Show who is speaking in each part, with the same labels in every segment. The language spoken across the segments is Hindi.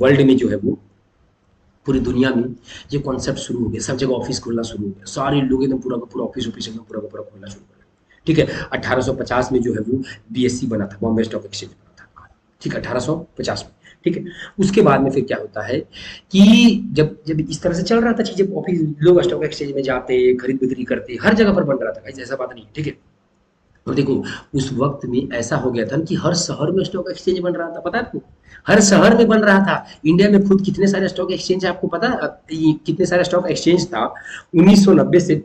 Speaker 1: वर्ल्ड में जो है वो, पूरी दुनिया में ये कॉन्सेप्ट शुरू हो गया, सब जगह ऑफिस खोलना शुरू हो गया, सारे लोग एकदम पूरा का पूरा ऑफिस ऑफिस एकदम पूरा का पूरा खोलना शुरू कर दिया। ठीक है, 1850 में जो है वो बीएससी बना था, बॉम्बे स्टॉक एक्सचेंज बना था। ठीक है, 1850 में। ठीक है, उसके बाद में फिर क्या होता है कि जब जब इस तरह से चल रहा था चीजें, ऑफिस लोग स्टॉक एक्सचेंज में जाते, खरीद बिक्री करते, हर जगह पर बन रहा था, ऐसा बात नहीं। ठीक है, और देखो उस वक्त में ऐसा हो गया था कि हर शहर में स्टॉक एक्सचेंज बन रहा था, पता है आपको? हर शहर में बन रहा था। इंडिया में खुद कितने सारे स्टॉक एक्सचेंज है आपको पता है? ये कितने सारे स्टॉक एक्सचेंज था 1990 से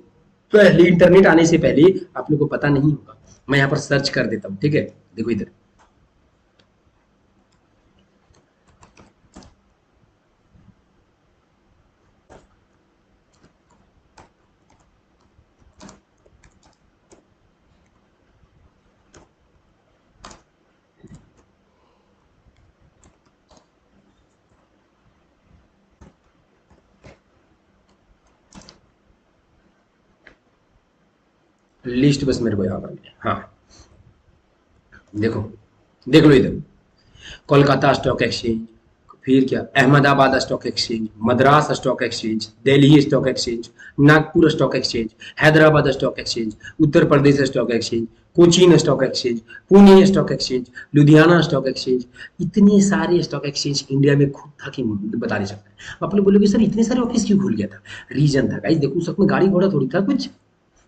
Speaker 1: पहले, इंटरनेट आने से पहले? आप लोगों को पता नहीं होगा, मैं यहाँ पर सर्च कर देता हूँ। ठीक है, देखो इधर, लिस्ट बस मेरे को यहाँ पर, हाँ देखो, देख लो इधर, कोलकाता स्टॉक एक्सचेंज, फिर क्या Ahmedabad stock exchange, Madras stock exchange, Delhi stock exchange, Nagpur stock exchange, Hyderabad stock exchange, Uttar Pradesh stock exchange, Cochin stock exchange, Pune stock exchange, Ludhiana stock exchange. इतने सारे स्टॉक एक्सचेंज इंडिया में खुद था कि बता नहीं सकते। आप लोग बोलोगे सर इतने सारे ऑफिस क्यों खुल गया था? रीजन था गाइस, देखो उस वक्त में गाड़ी घोड़ा थोड़ी था कुछ।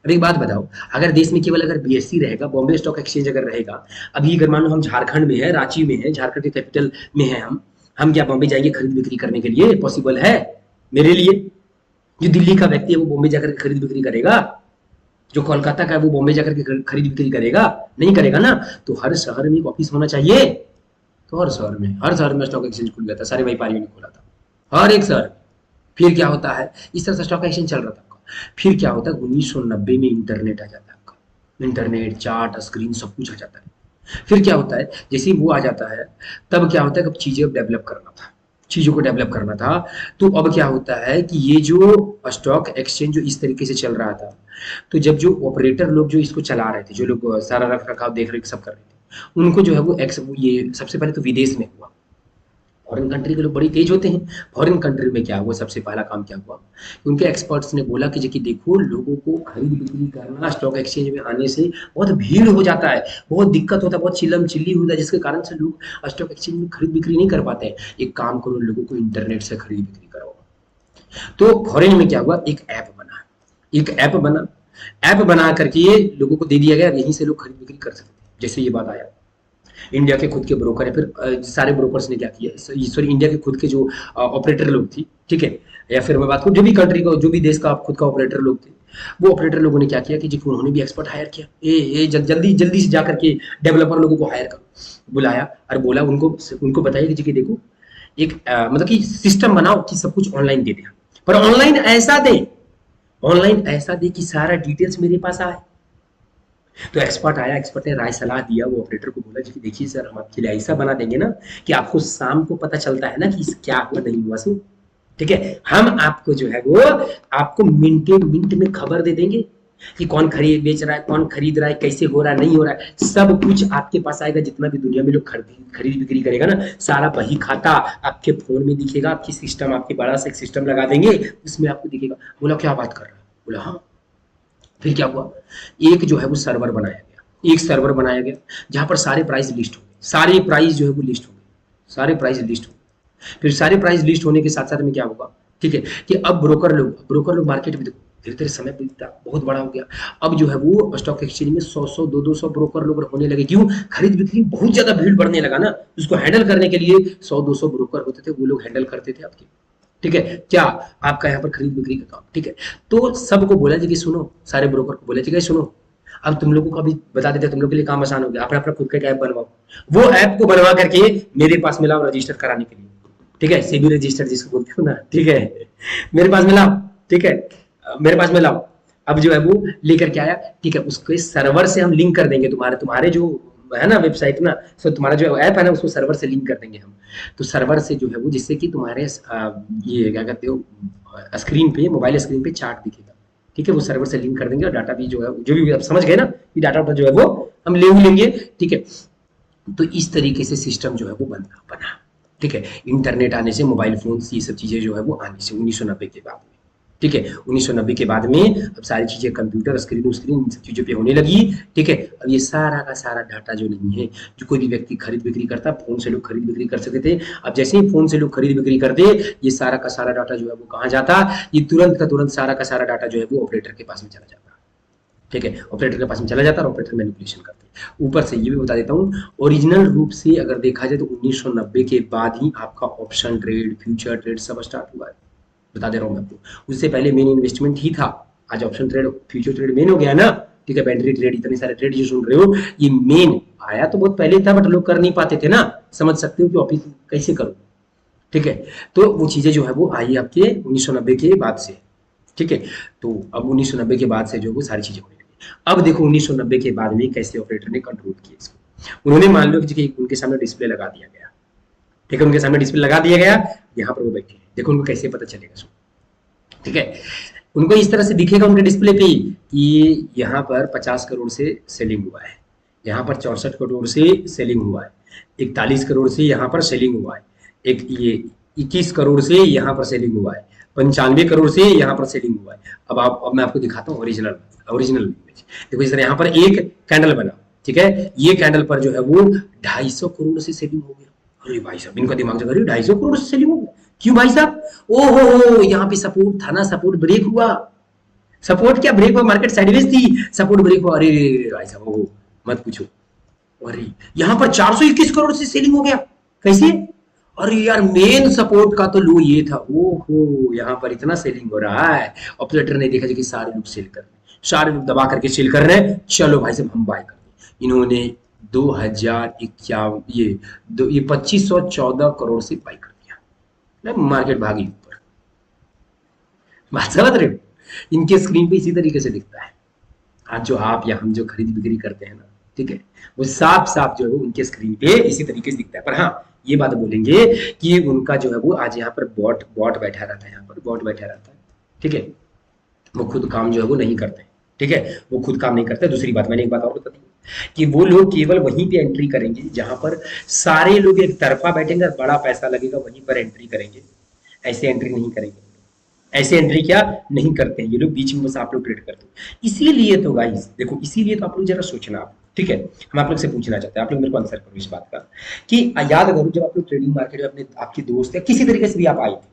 Speaker 1: अब एक बात बताओ, अगर देश में केवल अगर बीएससी रहेगा, बॉम्बे स्टॉक एक्सचेंज अगर रहेगा, अभी अगर मान लो हम झारखंड में है, रांची में है, झारखंड के कैपिटल में है हम क्या बॉम्बे जाएंगे खरीद बिक्री करने के लिए? पॉसिबल है मेरे लिए? जो दिल्ली का व्यक्ति है वो बॉम्बे जाकर के खरीद बिक्री करेगा? जो कोलकाता का है वो बॉम्बे जाकर के खरीद बिक्री करेगा? नहीं करेगा ना। तो हर शहर में एक ऑफिस होना चाहिए। तो हर शहर में स्टॉक एक्सचेंज खुल गया था, सारे व्यापारियों ने खोला था, हर एक शहर। फिर क्या होता है, इस तरह से स्टॉक एक्सचेंज चल रहा था आपका। फिर क्या होता है, 1990 में इंटरनेट आ जाता है आपका, इंटरनेट, चार्ट, स्क्रीन, सब कुछ आ जाता है। फिर क्या होता है, जैसे ही वो आ जाता है, तब क्या होता है, अब चीजें डेवलप करना था, चीजों को डेवलप करना था। तो अब क्या होता है कि ये जो स्टॉक एक्सचेंज जो इस तरीके से चल रहा था, तो जब जो ऑपरेटर लोग जो इसको चला रहे थे, जो लोग सारा रख रखाव देख रेख सब कर रहे थे, उनको जो है वो ये सबसे पहले तो विदेश में हुआ। फॉरेन कंट्री के लोग बड़ी तेज होते हैं। फॉरेन कंट्री में क्या हुआ, सबसे पहला काम क्या हुआ, उनके एक्सपर्ट्स ने बोला कि देखिए देखो, लोगों को खरीद बिक्री करना स्टॉक एक्सचेंज में आने से बहुत भीड़ हो जाता है, बहुत दिक्कत होता है, बहुत चिल्लम चिल्ली होता है, जिसके कारण से लोग स्टॉक एक्सचेंज में खरीद बिक्री नहीं कर पाते हैं। एक काम करो, लोगों को इंटरनेट से खरीद बिक्री कराओ। तो फॉरेन में क्या हुआ, एक ऐप बना, एक ऐप बना, ऐप बना करके ये लोगों को दे दिया गया, यहीं से लोग खरीद बिक्री कर सकते हैं। जैसे ये बात आया, इंडिया के खुद के ब्रोकर है, फिर सारे ब्रोकर्स ने क्या किया, सॉरी इंडिया के खुद के जो ऑपरेटर लोग थी, ठीक है, या फिर मैं बात करूँ जो भी कंट्री का, जो भी देश का खुद का ऑपरेटर लोग थे, वो ऑपरेटर लोगों ने क्या किया कि जी उन्होंने भी एक्सपर्ट हायर किया। जल्दी जल्दी से जाकर के डेवलपर लोगों को हायर करो, बुलाया और बोला उनको उनको बताइए कि जी देखो, एक मतलब कि सिस्टम बनाओ कि सब कुछ ऑनलाइन दे दें, पर ऑनलाइन ऐसा दे, ऑनलाइन ऐसा दे कि सारा डिटेल्स मेरे पास आए। तो एक्सपर्ट आया, एक्सपर्ट ने राय सलाह दिया, वो ऑपरेटर को बोला कि देखिए सर, हम आपके लिए ऐसा बना देंगे ना कि आपको शाम को पता चलता है ना कि क्या हुआ नहीं हुआ सो, ठीक है, हम आपको जो है वो आपको मिनटे मिनट में खबर दे देंगे कि कौन खरीद बेच रहा है, कौन खरीद रहा है, कैसे हो रहा है, नहीं हो रहा है, सब कुछ आपके पास आएगा। जितना भी दुनिया में लोग खरीद बिक्री करेगा ना, सारा बही खाता आपके फोन में दिखेगा, आपकी सिस्टम, आपके बड़ा सा एक सिस्टम लगा देंगे, उसमें आपको दिखेगा। बोला क्या बात कर रहा है? बोला हाँ। फिर क्या हुआ, एक जो है वो सर्वर बनाया गया, एक सर्वर बनाया गया जहां पर सारे प्राइस लिस्ट हो गए, सारे प्राइस जो है वो लिस्ट हो गए, सारे प्राइस लिस्ट हो गए। फिर सारे प्राइस लिस्ट होने के साथ साथ में क्या होगा, ठीक है, कि अब ब्रोकर लोग मार्केट में, देखो धीरे धीरे समय बीतता बहुत बड़ा हो गया। अब जो है वो स्टॉक एक्सचेंज में 100 दो 200 ब्रोकर लोग होने लगे। क्यों? खरीद बिक्री बहुत ज्यादा भीड़ बढ़ने लगा ना, उसको हैंडल करने के लिए 100-200 ब्रोकर होते थे, वो लोग हैंडल करते थे आपके, ठीक है, क्या आपका यहाँ पर खरीद बिक्री का काम, ठीक है। तो सबको बोला जी कि सुनो, सारे ब्रोकर को बोला जी कि सुनो, अब तुम लोगों को अभी बता देते, तुम लोग के लिए काम आसान हो गया, अपना अपना खुद का एक ऐप बनवाओ। वो ऐप को बनवा करके मेरे पास मिलाओ रजिस्टर कराने के लिए, ठीक है, सेबी रजिस्टर जिसको बोलते हो ना, ठीक है, मेरे पास मिलाओ, ठीक है, मेरे पास मिलाओ। अब जो है वो लेकर के आया, ठीक है, उसके सर्वर से हम लिंक कर देंगे, तुम्हारे तुम्हारे जो है ना वेबसाइट ना, सो तुम्हारा जो ऐप है ना उसको सर्वर से लिंक कर देंगे हम। तो सर्वर से जो है वो, जिससे कि तुम्हारे ये क्या कहते हो, स्क्रीन पे, मोबाइल स्क्रीन पे चार्ट दिखेगा, ठीक है, वो सर्वर से लिंक कर देंगे और डाटा भी जो है, जो भी आप समझ गए ना, ये डाटा जो है वो हम ले लेंगे, ठीक है। तो इस तरीके से सिस्टम जो है वो बना बना ठीक है, इंटरनेट आने से, मोबाइल फोन ये सब चीजें जो है वो आने से 1990 के बाद में, ठीक है, 1990 के बाद में अब सारी चीजें कंप्यूटर स्क्रीन स्क्रीन इन सब चीजों पे होने लगी, ठीक है। अब ये सारा का सारा डाटा जो नहीं है, जो कोई भी व्यक्ति खरीद बिक्री करता, फोन से लोग खरीद बिक्री कर सकते थे, अब जैसे ही फोन से लोग खरीद बिक्री करते, ये सारा का सारा डाटा जो है वो कहाँ जाता, ये तुरंत का तुरंत सारा का सारा डाटा जो है वो ऑपरेटर के पास में चला जाता, ठीक है, ऑपरेटर के पास में चला जाता है और ऑपरेटर मैनिपुलेशन करते हैं। ऊपर से ये भी बता देता हूँ, ओरिजिनल रूप से अगर देखा जाए तो 1990 के बाद ही आपका ऑप्शन ट्रेड, फ्यूचर ट्रेड सब स्टार्ट हुआ है, बता दे रहा हूँ मैं आपको। उससे पहले मेन इन्वेस्टमेंट ही था, आज option trade, future trade main हो गया ना, ठीक है, बैटरी ट्रेड, इतने सारे ट्रेड जो सुन रहे हो, ये मेन आया तो बहुत पहले था, बट लोग कर नहीं पाते थे ना, समझ सकते हो कि ऑफिस कैसे करो, ठीक है। तो वो चीजें जो है वो आई आपके 1990 के बाद से, ठीक है। तो अब 1990 के बाद से जो वो सारी चीजें होने लगी। अब देखो 1990 के बाद में कैसे ऑपरेटर ने कंट्रोल किया इसको। उन्होंने मान लो कि उनके सामने डिस्प्ले लगा दिया गया, ठीक है, उनके सामने डिस्प्ले लगा दिया गया, यहाँ पर वो बैठे हैं, देखो उनको कैसे पता चलेगा, ठीक है। उनको इस तरह से दिखेगा उनके डिस्प्ले पे कि यहाँ पर 50 करोड़ से सेलिंग हुआ है, यहाँ पर 64 करोड़ से सेलिंग हुआ है, 41 करोड़ से यहाँ पर सेलिंग हुआ है, एक ये 21 करोड़ से यहाँ पर सेलिंग हुआ है, 95 करोड़ से यहाँ पर सेलिंग हुआ है। अब मैं आपको दिखाता हूँ ओरिजिनल इमेज। देखो इस तरह यहाँ पर एक कैंडल बना, ठीक है, ये कैंडल पर जो है वो 250 करोड़ से सेलिंग हो गया। अरे भाई साहब, इनका दिमाग जगा, 250 करोड़ से सेलिंग हो गया, क्यों भाई साहब? ओहो, यहाँ पे सपोर्ट था ना, सपोर्ट ब्रेक हुआ, सपोर्ट क्या ब्रेक हुआ, मार्केट साइडवेज थी, सपोर्ट ब्रेक हुआ। अरे भाई साहब, ओहो मत पूछो, अरे यहाँ पर 421 करोड़ से सेलिंग हो गया, कैसे? अरे यार, मेन सपोर्ट का तो लो ये था, ओहो यहाँ पर इतना सेलिंग हो रहा है। ऑपरेटर ने देखा कि सारे लोग सेल कर रहे हैं, सारे लोग दबा करके सेल कर रहे हैं, चलो भाई साहब हम बाय कर दें। इन्होंने 2051 ये 2514 करोड़ से बाय कर दिया, मार्केट भागी ऊपर। बात समझ रहे हो? इनके स्क्रीन पे इसी तरीके से दिखता है। आज जो आप या हम जो खरीद बिक्री करते हैं ना, ठीक है, वो साफ साफ जो है वो उनके स्क्रीन पे इसी तरीके से दिखता है। पर हाँ, ये बात बोलेंगे कि उनका जो है वो आज यहाँ पर बॉट बैठा रहता है, यहाँ पर बॉट बैठा रहता है, ठीक है, वो खुद काम जो है वो नहीं करते, ठीक है, वो खुद काम नहीं करते। दूसरी बात, मैंने एक बात और बता दी कि वो लोग केवल वहीं पे एंट्री करेंगे जहां पर सारे लोग एक तरफा बैठेंगे और बड़ा पैसा लगेगा, वहीं पर एंट्री करेंगे, ऐसे एंट्री नहीं करेंगे, ऐसे एंट्री क्या नहीं करते हैं ये लोग, बीच में बस आप लोग ट्रेड करते हो। इसीलिए तो गाइस देखो, इसीलिए तो आप लोग जरा सोचना, आप ठीक है, हम आप लोग से पूछना चाहते हैं, आप लोग मेरे को आंसर करो इस बात का कि याद करो जब आप लोग ट्रेडिंग मार्केट में अपने आपके दोस्त या किसी तरीके से भी आप आए थे,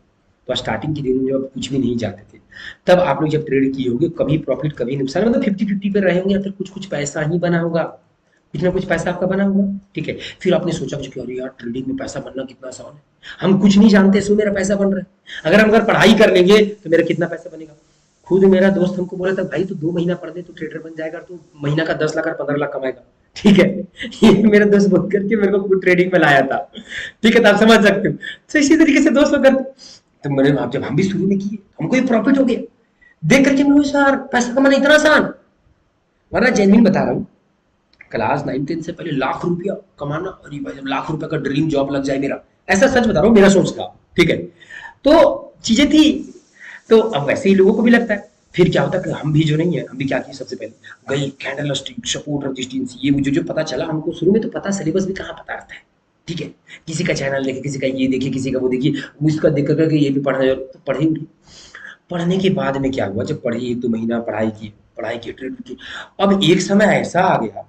Speaker 1: तो स्टार्टिंग के दिनों में जब कुछ भी नहीं जाते थे, तब आप लोग जब ट्रेड किए होंगे, कभी प्रॉफिट कभी नुकसान, मतलब 50-50 पे रहे होंगे, या फिर कुछ कुछ पैसा ही बना होगा, कुछ ना कुछ पैसा आपका बना होगा, ठीक है। फिर आपने सोचा कि अरे यार, ट्रेडिंग में पैसा बनना कितना आसान है, हम कुछ नहीं जानते, सो मेरा पैसा बन रहा है, अगर पढ़ाई कर लेंगे तो मेरा कितना पैसा बनेगा। खुद मेरा दोस्त हमको बोला था, भाई तू 2 महीना पढ़ दे तो ट्रेडर बन जाएगा, तो महीना का 10 लाख और 15 लाख कमाएगा, ठीक है। ये मेरा दोस्त बोल करके मेरे को खुद ट्रेडिंग में लाया था, ठीक है, तो आप समझ सकते हो। तो इसी तरीके से दोस्त लोग करते, तो मेरे जब हम भी शुरू में किए, हमको ये प्रॉफिट हो गया, देख करके मैं सर पैसा कमाना इतना आसान, वरना जेन्युइन बता रहा हूँ, क्लास 9-10 से पहले लाख रुपया कमाना, अरे भाई जब लाख रुपया का ड्रीम जॉब लग जाए मेरा, ऐसा सच बता रहा हूँ, मेरा सोच था, ठीक है। तो चीजें थी, तो अब वैसे ही लोगों को भी लगता है। फिर क्या होता है कि हम भी जो नहीं है, हम भी क्या किए, सबसे पहले गई कैंडल स्टिक, सपोर्ट, रेजिस्टेंस, ये जो पता चला हमको शुरू में, तो पता सिलेबस भी कहाँ पता रहता है, ठीक है, किसी का चैनल देखे, किसी का ये देखे, किसी का वो देखिए, उसका देख करके ये भी पढ़ा, तो पढ़ेंगे। पढ़ने के बाद में क्या हुआ, जब पढ़े 1-2 महीना पढ़ाई की ट्रेड की, अब एक समय ऐसा आ गया,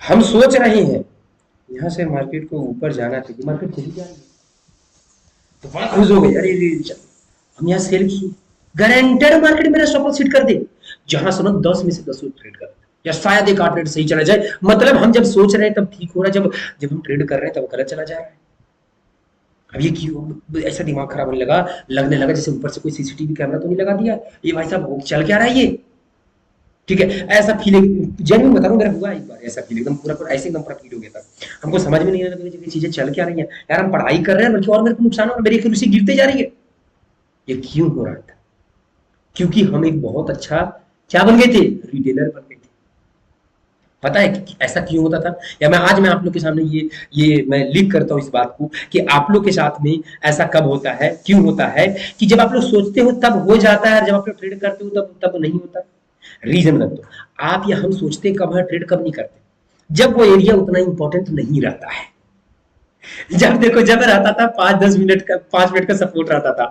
Speaker 1: हम सोच रहे हैं यहाँ से मार्केट को ऊपर जाना चाहिए, मार्केट चली जाएगी, तो बड़ा खुश हो गए, अरे हम यहाँ सेल किए, गारंटेड मार्केट मेरा स्टॉप लॉस हिट कर दे, जहां समझ 10 में से 10 लोग ट्रेड कर रहे हैं, या शायद एक 8 ट्रेड सही चला जाए, मतलब हम जब सोच रहे हैं तब ठीक हो रहा है, जब हम ट्रेड कर रहे हैं तब गलत चला जा रहा है। अब ये क्यों, ऐसा दिमाग खराब लगने लगा जैसे ऊपर से कोई सीसीटीवी कैमरा तो नहीं लगा दिया, ये भाई साहब चल क्या रहा है ये, ठीक है, ऐसा फील, जेन्युइन बता रहा हूँ, मेरा हुआ एक बार ऐसा फील, एकदम पूरा ऐसे एकदम पूरा फील हो गया था, हमको समझ में नहीं आ रहा था चीजें चल क्या रही है, यार हम पढ़ाई कर रहे हैं बल्कि और मेरे को नुकसान हो रहा है, मेरी एक्यूरेसी गिरते जा रही है, ये क्यों हो रहा था? क्योंकि हम एक बहुत अच्छा क्या बन गए थे, रिटेलर बन गए थे। पता है कि ऐसा क्यों होता था, या मैं आप लोग के सामने ये मैं लिख करता हूँ इस बात को कि आप लोग के साथ में ऐसा कब होता है, क्यों होता है कि जब आप लोग सोचते हो तब हो जाता है, जब आप लोग ट्रेड करते हो तब नहीं होता। रीजन रख दो, आप या हम सोचते कब है, ट्रेड कब नहीं करते, जब वो एरिया उतना इंपॉर्टेंट नहीं रहता है, जब देखो जब रहता था 5-10 मिनट का 5 मिनट का सपोर्ट रहता था,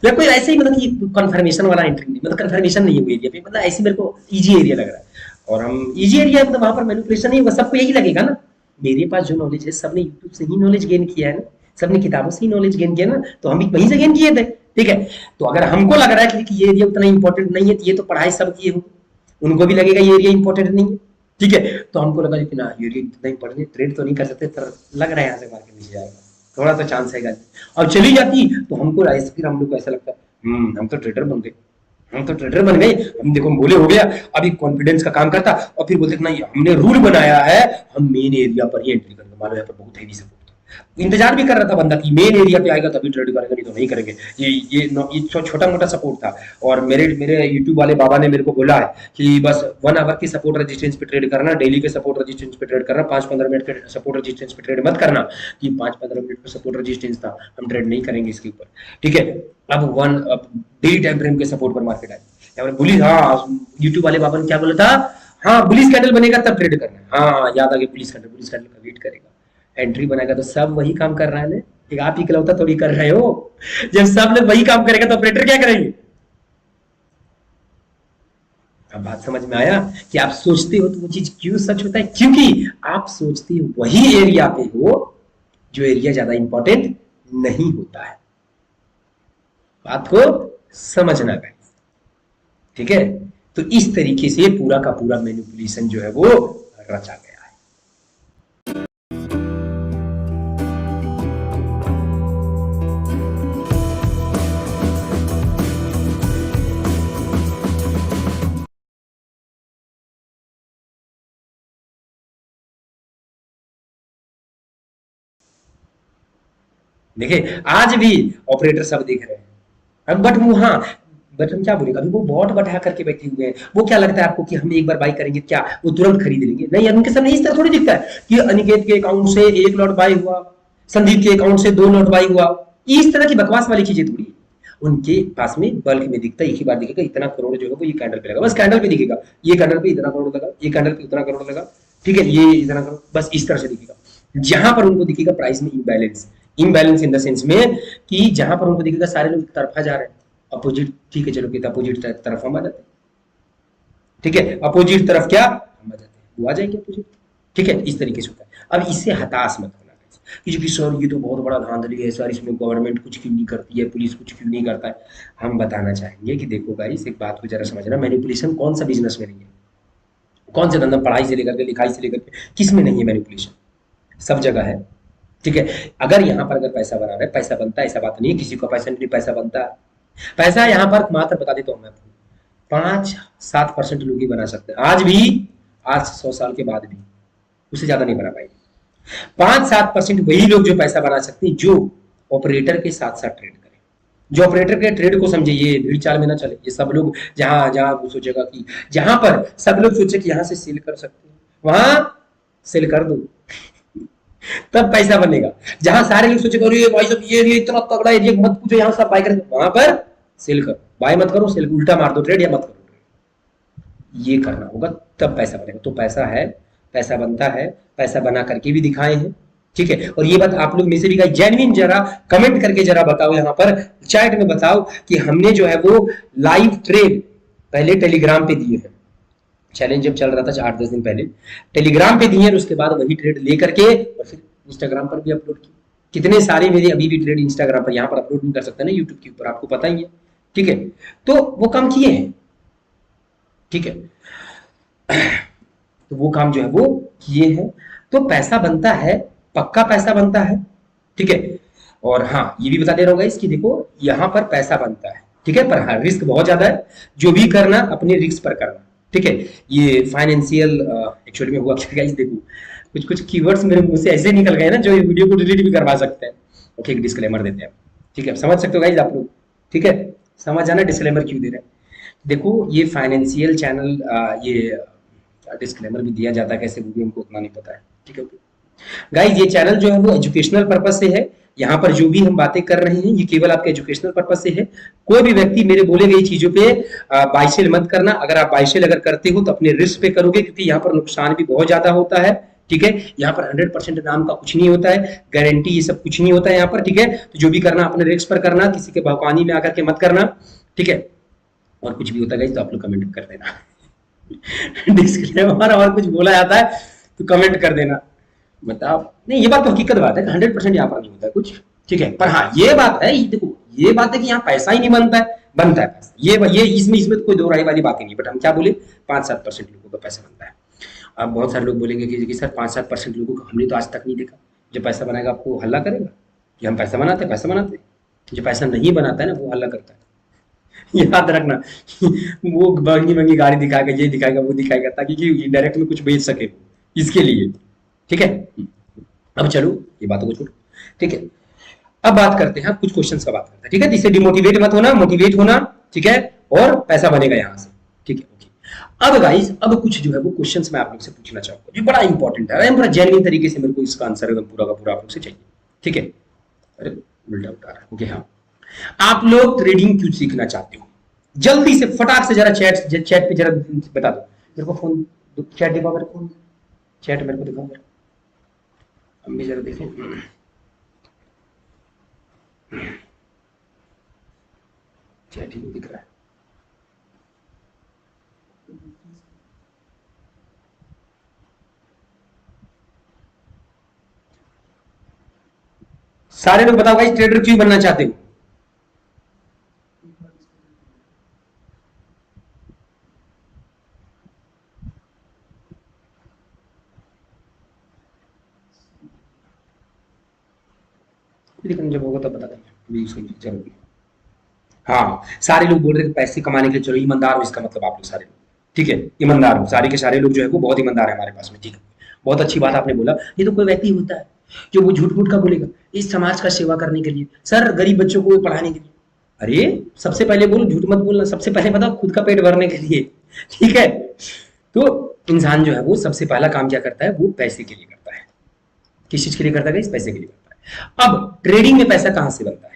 Speaker 1: या कोई ऐसे ही मतलब कि कन्फर्मेशन वाला एंट्री नहीं, मतलब कन्फर्मेशन नहीं है एरिया पे, मतलब ऐसे मेरे को इजी एरिया लग रहा है। और हम इजी एरिया मतलब वहां पर मैनिपुलेशन नहीं होगा, सबको यही लगेगा ना मेरे पास जो नॉलेज है सबने यूट्यूब से ही नॉलेज गेन किया है ना, सबने किताबों से ही नॉलेज गेन किया ना, तो हम भी वहीं से गेन किए थे। ठीक है, तो अगर हमको लग रहा है कि ये एरिया उतना इंपॉर्टेंट नहीं है, तो ये तो पढ़ाई सब किए होंगे, उनको भी लगेगा ये एरिया इंपॉर्टेंट नहीं है। ठीक है, तो हमको लगा कि ना ये एरिया इतना इंपॉर्टेंट है, ट्रेड तो नहीं कर सकते, पर लग रहा है यहाँ से मार्केट नीचे जाएगा, थोड़ा सा चांस है। और चली जाती तो हमको फिर हम लोग को ऐसा लगता है हम तो ट्रेडर बन गए, हम तो ट्रेडर बन गए, हम देखो बोले हो गया। अभी कॉन्फिडेंस का काम करता और फिर बोलते नहीं हमने रूल बनाया है, हम मेन एरिया पर ही एंट्री करेंगे, मान लो यहाँ पर बहुत हैवी सपोर्ट था, इंतजार भी कर रहा था बंदा कि मेन एरिया पे आएगा तभी ट्रेड करेगा, नहीं तो नहीं करेंगे। ये छोटा मोटा सपोर्ट था। और मेरे मेरे यूट्यूब वाले बाबा ने मेरे को बोला है कि बस 1 आवर की सपोर्ट रेजिस्टेंस पे ट्रेड करना, डेली के सपोर्ट रेजिस्टेंस पे ट्रेड करना, 5-15 मिनट के सपोर्ट रेजिस्टेंस पे ट्रेड मत करना। कि 5-15 मिनट का सपोर्ट रेजिस्टेंस था, हम ट्रेड नहीं करेंगे इसके ऊपर। ठीक है, अब डेली टाइम फ्रेम के सपोर्ट पर मार्केट आई, बुलिस, हाँ यूट्यूब वाले बाबा ने क्या बोला था, हाँ बुलिस कैंडल बनेगा तब ट्रेड करना है। हाँ याद आ गया, बुलिस कैंडल का वेट करेगा, एंट्री बनाएगा। तो सब वही काम कर रहा है ना, एक आप ही इकलौता थोड़ी कर रहे हो। जब सब लोग वही काम करेगा तो ऑपरेटर क्या करेंगे? अब बात समझ में आया कि आप सोचते हो तो वो चीज क्यों सच होता है, क्योंकि आप सोचते हो वही एरिया पे हो जो एरिया ज्यादा इंपॉर्टेंट नहीं होता है। बात को समझना है, ठीक है। तो इस तरीके से पूरा का पूरा मैनिपुलेशन जो है वो रचा गया। देखिए आज भी ऑपरेटर सब देख रहे हैं, बट वो, हाँ बट हम क्या बोलेगा, अभी वो बॉट बैठा करके बैठे हुए हैं। वो क्या लगता है आपको कि हम एक बार बाई करेंगे क्या वो तुरंत खरीद लेंगे? नहीं, उनके सामने इस तरह थोड़ी दिखता है कि अनिकेत के अकाउंट से 1 लॉट बाई हुआ, संदीप के अकाउंट से 2 लॉट बाई हुआ। इस तरह की बकवास वाली चीजें थोड़ी। उनके पास में बल्क में दिखता है, एक ही बार दिखेगा इतना करोड़ जो है वो ये कैंडल पे लगा, बस कैंडल पे दिखेगा, ये कैंडल पे इतना करोड़ लगा, ये कैंडल पे उतना करोड़ लगा। ठीक है, ये इतना करोड़, बस इस तरह से दिखेगा। जहां पर उनको दिखेगा प्राइस में imbalance, imbalance in the sense में कि जहां पर उनको दिखेगा सारे लोग एक तरफा जा रहे हैं, अपोजिट, ठीक है चलो कि अपोजिट तरफ हम आ जाते हैं। ठीक है, अपोजिट तरफ क्या हम आ जाते हैं, वो आ जाएंगे अपोजिट। ठीक है, इस तरीके से होता है। अब इससे हताश मत होना कि जो कि सर ये तो बहुत बड़ा धांधली है सर, इसमें गवर्नमेंट कुछ क्यों नहीं करती है, पुलिस कुछ क्यों नहीं करता है। हम बताना चाहेंगे कि देखो गाइस, एक बात को जरा समझना, मैनिपुलेशन कौन सा बिजनेस में नहीं है, कौन से धंधा, पढ़ाई से लेकर के लिखाई से लेकर के किस में नहीं है मैनिपुलेशन, सब जगह है। ठीक है, अगर यहाँ पर अगर पैसा बना रहे, पैसा बनता है, ऐसा बात नहीं है किसी को पैसा नहीं, पैसा बनता है। पैसा यहाँ पर मात्र बता देता हूँ मैं आपको, 5-7% लोग ही बना सकते हैं आज भी, आज 100 साल के बाद भी, उससे ज्यादा नहीं बना पाएंगे। 5-7% वही लोग जो पैसा बना सकते हैं जो ऑपरेटर के साथ साथ ट्रेड करें, जो ऑपरेटर के ट्रेड को समझे, ये भीड़ चाल में ना चले। ये सब लोग जहां जहां वो सोचेगा कि जहां पर सब लोग सोचे कि यहां से सेल कर सकते हैं, वहां सेल कर दो तब पैसा बनेगा। जहां सारे लोग सोचेगा अरे भाई साहब ये इतना तगड़ा एरिया मत पूछो, यहां सब बाय कर, वहां पर सेल करो, बाय मत करो, सेल उल्टा मार दो ट्रेड, या मत करो ट्रेड। ये करना होगा तब पैसा बनेगा। तो पैसा है, पैसा बनता है, पैसा बना करके भी दिखाए हैं। ठीक है, और ये बात आप लोग में से भी जेन्युइन जरा कमेंट करके जरा बताओ, यहाँ पर चैट में बताओ कि हमने जो है वो लाइव ट्रेड पहले टेलीग्राम पे दिए हैं, चैलेंज जब चल रहा था 8-10 दिन पहले, टेलीग्राम पे दिए, उसके बाद वही ट्रेड लेकर के और फिर इंस्टाग्राम पर भी अपलोड की। कितने सारे मेरे अभी भी ट्रेड इंस्टाग्राम पर, यहाँ पर अपलोड नहीं कर सकते ना यूट्यूब के ऊपर, आपको पता ही है। ठीक है, तो वो काम किए हैं। ठीक है, तो वो काम जो है वो किए हैं, तो पैसा बनता है, पक्का पैसा बनता है। ठीक है, और हाँ ये भी बता दे रहा हूँ गाइस कि देखो यहाँ पर पैसा बनता है, ठीक है, पर हाँ रिस्क बहुत ज्यादा है, जो भी करना अपने रिस्क पर करना। ठीक है, ये फाइनेंशियल एक्चुअली में हुआ क्या गाइस, देखो कुछ कुछ कीवर्ड्स मेरे मुंह से ऐसे निकल गए ना जो वीडियो को डिलीट भी करवा सकते हैं। ओके, एक डिस्क्लेमर देते हैं, ठीक है, समझ सकते हो गाइस आप लोग। ठीक है, समझ जाना डिस्क्लेमर क्यों दे रहे हैं। देखो ये फाइनेंशियल चैनल, ये डिस्क्लेमर भी दिया जाता है कैसे, वो भी हमको उतना नहीं पता है। ठीक है गाइस, ये चैनल जो है वो एजुकेशनल पर्पस से है। यहाँ पर जो भी हम बातें कर रहे हैं ये केवल आपके एजुकेशनल पर्पस से है। कोई भी व्यक्ति मेरे बोले गई चीजों पे बाइसेल मत करना। अगर आप बाइसेल अगर करते हो तो अपने रिस्क पे करोगे, क्योंकि यहाँ पर नुकसान भी बहुत ज्यादा होता है। ठीक है। यहाँ पर 100% नाम का कुछ नहीं होता है, गारंटी ये सब कुछ नहीं होता है यहाँ पर, ठीक है। तो जो भी करना अपने रिस्क पर करना, किसी के भौकानी में आकर के मत करना, ठीक है। और कुछ भी होता है तो आप लोग कमेंट कर देना डिस्क्लेमर और कुछ बोला जाता है तो कमेंट कर देना, बताओ। नहीं, ये बात तो हकीकत बात है, 100% यहाँ पर नहीं होता है कुछ, ठीक है। पर हाँ ये बात है, देखो ये बात है कि यहाँ पैसा ही नहीं बनता है, बनता है पैसा, ये इसमें तो कोई दो राय वाली बात ही नहीं। बट हम क्या बोले, 5-7% लोगों का पैसा बनता है। अब बहुत सारे लोग बोलेंगे कि सर 5-7% लोगों को हमने तो आज तक नहीं देखा जो पैसा बनाएगा आपको हल्ला करेगा कि हम पैसा बनाते पैसा बनाते। जो पैसा नहीं बनाता है ना वो हल्ला करता है याद रखना वो महंगी महंगी गाड़ी दिखाएगा, ये दिखाएगा, वो दिखाएगा, ताकि कि डायरेक्ट में कुछ बेच सके इसके लिए, ठीक है। अब चलो ये बातों को छोड़ो, ठीक है। अब बात करते हैं, कुछ क्वेश्चंस का बात करते हैं, ठीक है। इससे डिमोटिवेट मत होना, मोटिवेट होना, ठीक है। और पैसा बनेगा यहाँ से, ठीक है, ओके। अब गाइस, अब कुछ जो है वो क्वेश्चंस मैं आप लोग से पूछना चाहूंगा जो बड़ा इंपॉर्टेंट है, बड़ा जेन्युइन तरीके से मेरे को इसका आंसर एकदम पूरा का पूरा आप लोग से चाहिए, ठीक है। अरे उल्टा उठा रहा है, ओके। हाँ, आप लोग ट्रेडिंग क्यों सीखना चाहते हो? जल्दी से फटाक से जरा चैट पे जरा बता दो मेरे को। फोन चैट दिखाओ मेरे को, चैट मेरे को दिखाओ मेरे, हम भी जरा देखें। चैट ही नहीं दिख रहा है। सारे लोग बताओ गाइस, ट्रेडर क्यों बनना चाहते हो? लेकिन जब होगा तब बता देंगे, उसकी जरूरत नहीं। हाँ, सारे लोग बोल रहे हैं पैसे कमाने के लिए, चलो ईमानदार हो, इसका मतलब आप लोग सारे लोग, ठीक है, ईमानदार हो, सारे के सारे लोग जो है वो बहुत ईमानदार है हमारे पास में, ठीक है। बहुत अच्छी बात आपने बोला। ये तो कोई व्यक्ति होता है जो वो झूठ मूठ का बोलेगा इस समाज का सेवा करने के लिए, सर गरीब बच्चों को पढ़ाने के लिए। अरे सबसे पहले बोलो, झूठ मत बोलना, सबसे पहले बताओ खुद का पेट भरने के लिए, ठीक है। तो इंसान जो है वो सबसे पहला काम क्या करता है, वो पैसे के लिए करता है। किस चीज के लिए करता है? इस पैसे के लिए करता है। अब ट्रेडिंग में पैसा कहां से बनता है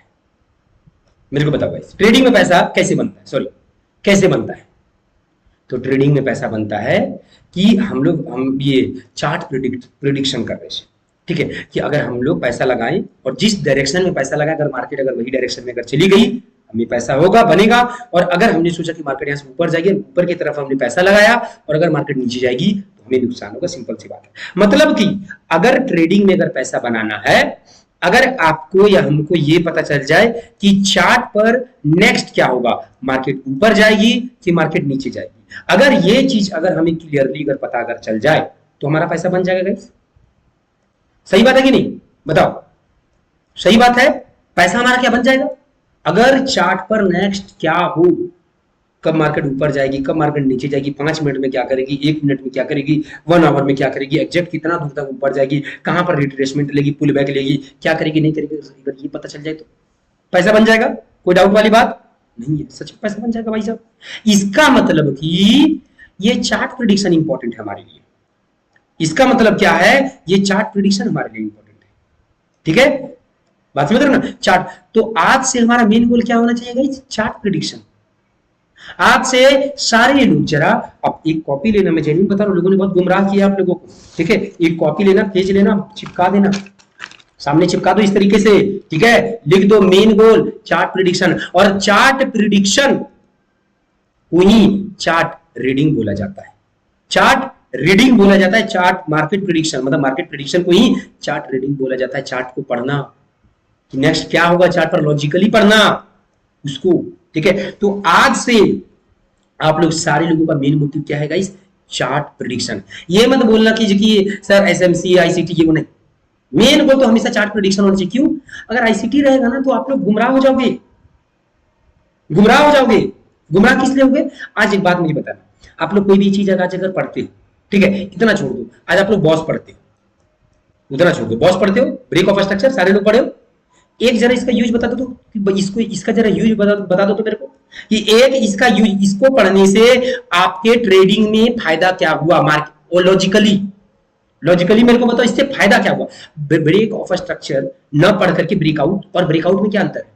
Speaker 1: मेरे को बताओ गाइस, ट्रेडिंग में पैसा कैसे बनता है, सॉरी कैसे बनता है? तो ट्रेडिंग में पैसा बनता है कि हम ये चार्ट प्रिडिक्शन कर रहे हैं, ठीक है, कि अगर हम लोग पैसा लगाएं और जिस डायरेक्शन में पैसा लगाए, अगर मार्केट अगर वही डायरेक्शन में अगर चली गई, हमें पैसा होगा, बनेगा। और अगर हमने सोचा कि मार्केट यहाँ से ऊपर जाएगी, ऊपर की तरफ हमने पैसा लगाया, और अगर मार्केट नीचे जाएगी तो हमें नुकसान होगा। सिंपल सी बात है। मतलब कि अगर ट्रेडिंग में अगर पैसा बनाना है, अगर आपको या हमको ये पता चल जाए कि चार्ट पर नेक्स्ट क्या होगा, मार्केट ऊपर जाएगी कि मार्केट नीचे जाएगी, अगर ये चीज अगर हमें क्लियरली अगर पता अगर चल जाए तो हमारा पैसा बन जाएगा गाइस। सही बात है कि नहीं, बताओ? सही बात है। पैसा हमारा क्या बन जाएगा अगर चार्ट पर नेक्स्ट क्या हो, कब मार्केट ऊपर जाएगी, कब मार्केट नीचे जाएगी, 5 मिनट में क्या करेगी, 1 मिनट में क्या करेगी, 1 आवर में क्या करेगी, एग्जैक्ट कितना दूर तक ऊपर जाएगी, कहां पर रिट्रेसमेंट लेगी, पुल बैक लेगी, क्या करेगी नहीं करेगी, अगर ये पता चल जाए तो पैसा बन जाएगा। कोई डाउट वाली बात नहीं है, सच में पैसा बन जाएगा भाई साहब। इसका मतलब कि ये चार्ट प्रिडिक्शन इंपॉर्टेंट है हमारे लिए। इसका मतलब क्या है, ये चार्ट प्रिडिक्शन हमारे लिए इंपॉर्टेंट है, ठीक है, बात समझ रहे हो ना। चार्ट, तो आज से हमारा मेन गोल क्या होना चाहिए, चार्ट प्रिडिक्शन। आज से सारे लोग जरा, अब एक कॉपी लेना, मैं जेन्युइन बता रहा हूं, लोगों ने बहुत गुमराह किया आप लोगों को, ठीक है। एक कॉपी लेना, पेज लेना, चिपका देना, सामने चिपका दो इस तरीके से, ठीक है। लिख दो मेन गोल चार्ट प्रिडिक्शन, और चार्ट प्रिडिक्शन को ही चार्ट रीडिंग बोला जाता है। चार्ट रीडिंग बोला जाता है, चार्ट मार्केट प्रिडिक्शन, मतलब मार्केट प्रिडिक्शन को ही चार्ट रीडिंग बोला जाता है। चार्ट को पढ़ना कि नेक्स्ट क्या होगा चार्ट पर, लॉजिकली पढ़ना उसको, ठीक है। तो आज से आप लोग सारे लोगों का मेन मोटिव क्या है गाइस, चार्ट प्रिडिक्शन। ये मत बोलना कि सर एसएमसी आईसीटी ये वो नहीं, मेन गोल तो हमेशा चार्ट प्रिडिक्शन होना चाहिए। क्यों? अगर आईसीटी रहेगा ना तो आप लोग गुमराह हो जाओगे, गुमराह हो जाओगे। गुमराह किस लिए होगे? आज एक बात मुझे बताना, आप लोग कोई भी चीज आज अगर पढ़ते हो, ठीक है, इतना छोड़ दो, आज आप लोग बॉस पढ़ते हो, उतना छोड़ दो, बॉस पढ़ते हो, ब्रेक ऑफ स्ट्रक्चर सारे लोग पढ़े हो, एक जरा इसका यूज बता दो तो, इसको इसका जरा यूज बता दो तो मेरे को, कि एक इसका यूज, इसको पढ़ने से आपके ट्रेडिंग में फायदा क्या हुआ, मार्केट और लॉजिकली मेरे को बताओ इससे फायदा क्या हुआ। ब्रेक ऑफ स्ट्रक्चर न पढ़ करके ब्रेकआउट, और ब्रेकआउट में क्या अंतर है?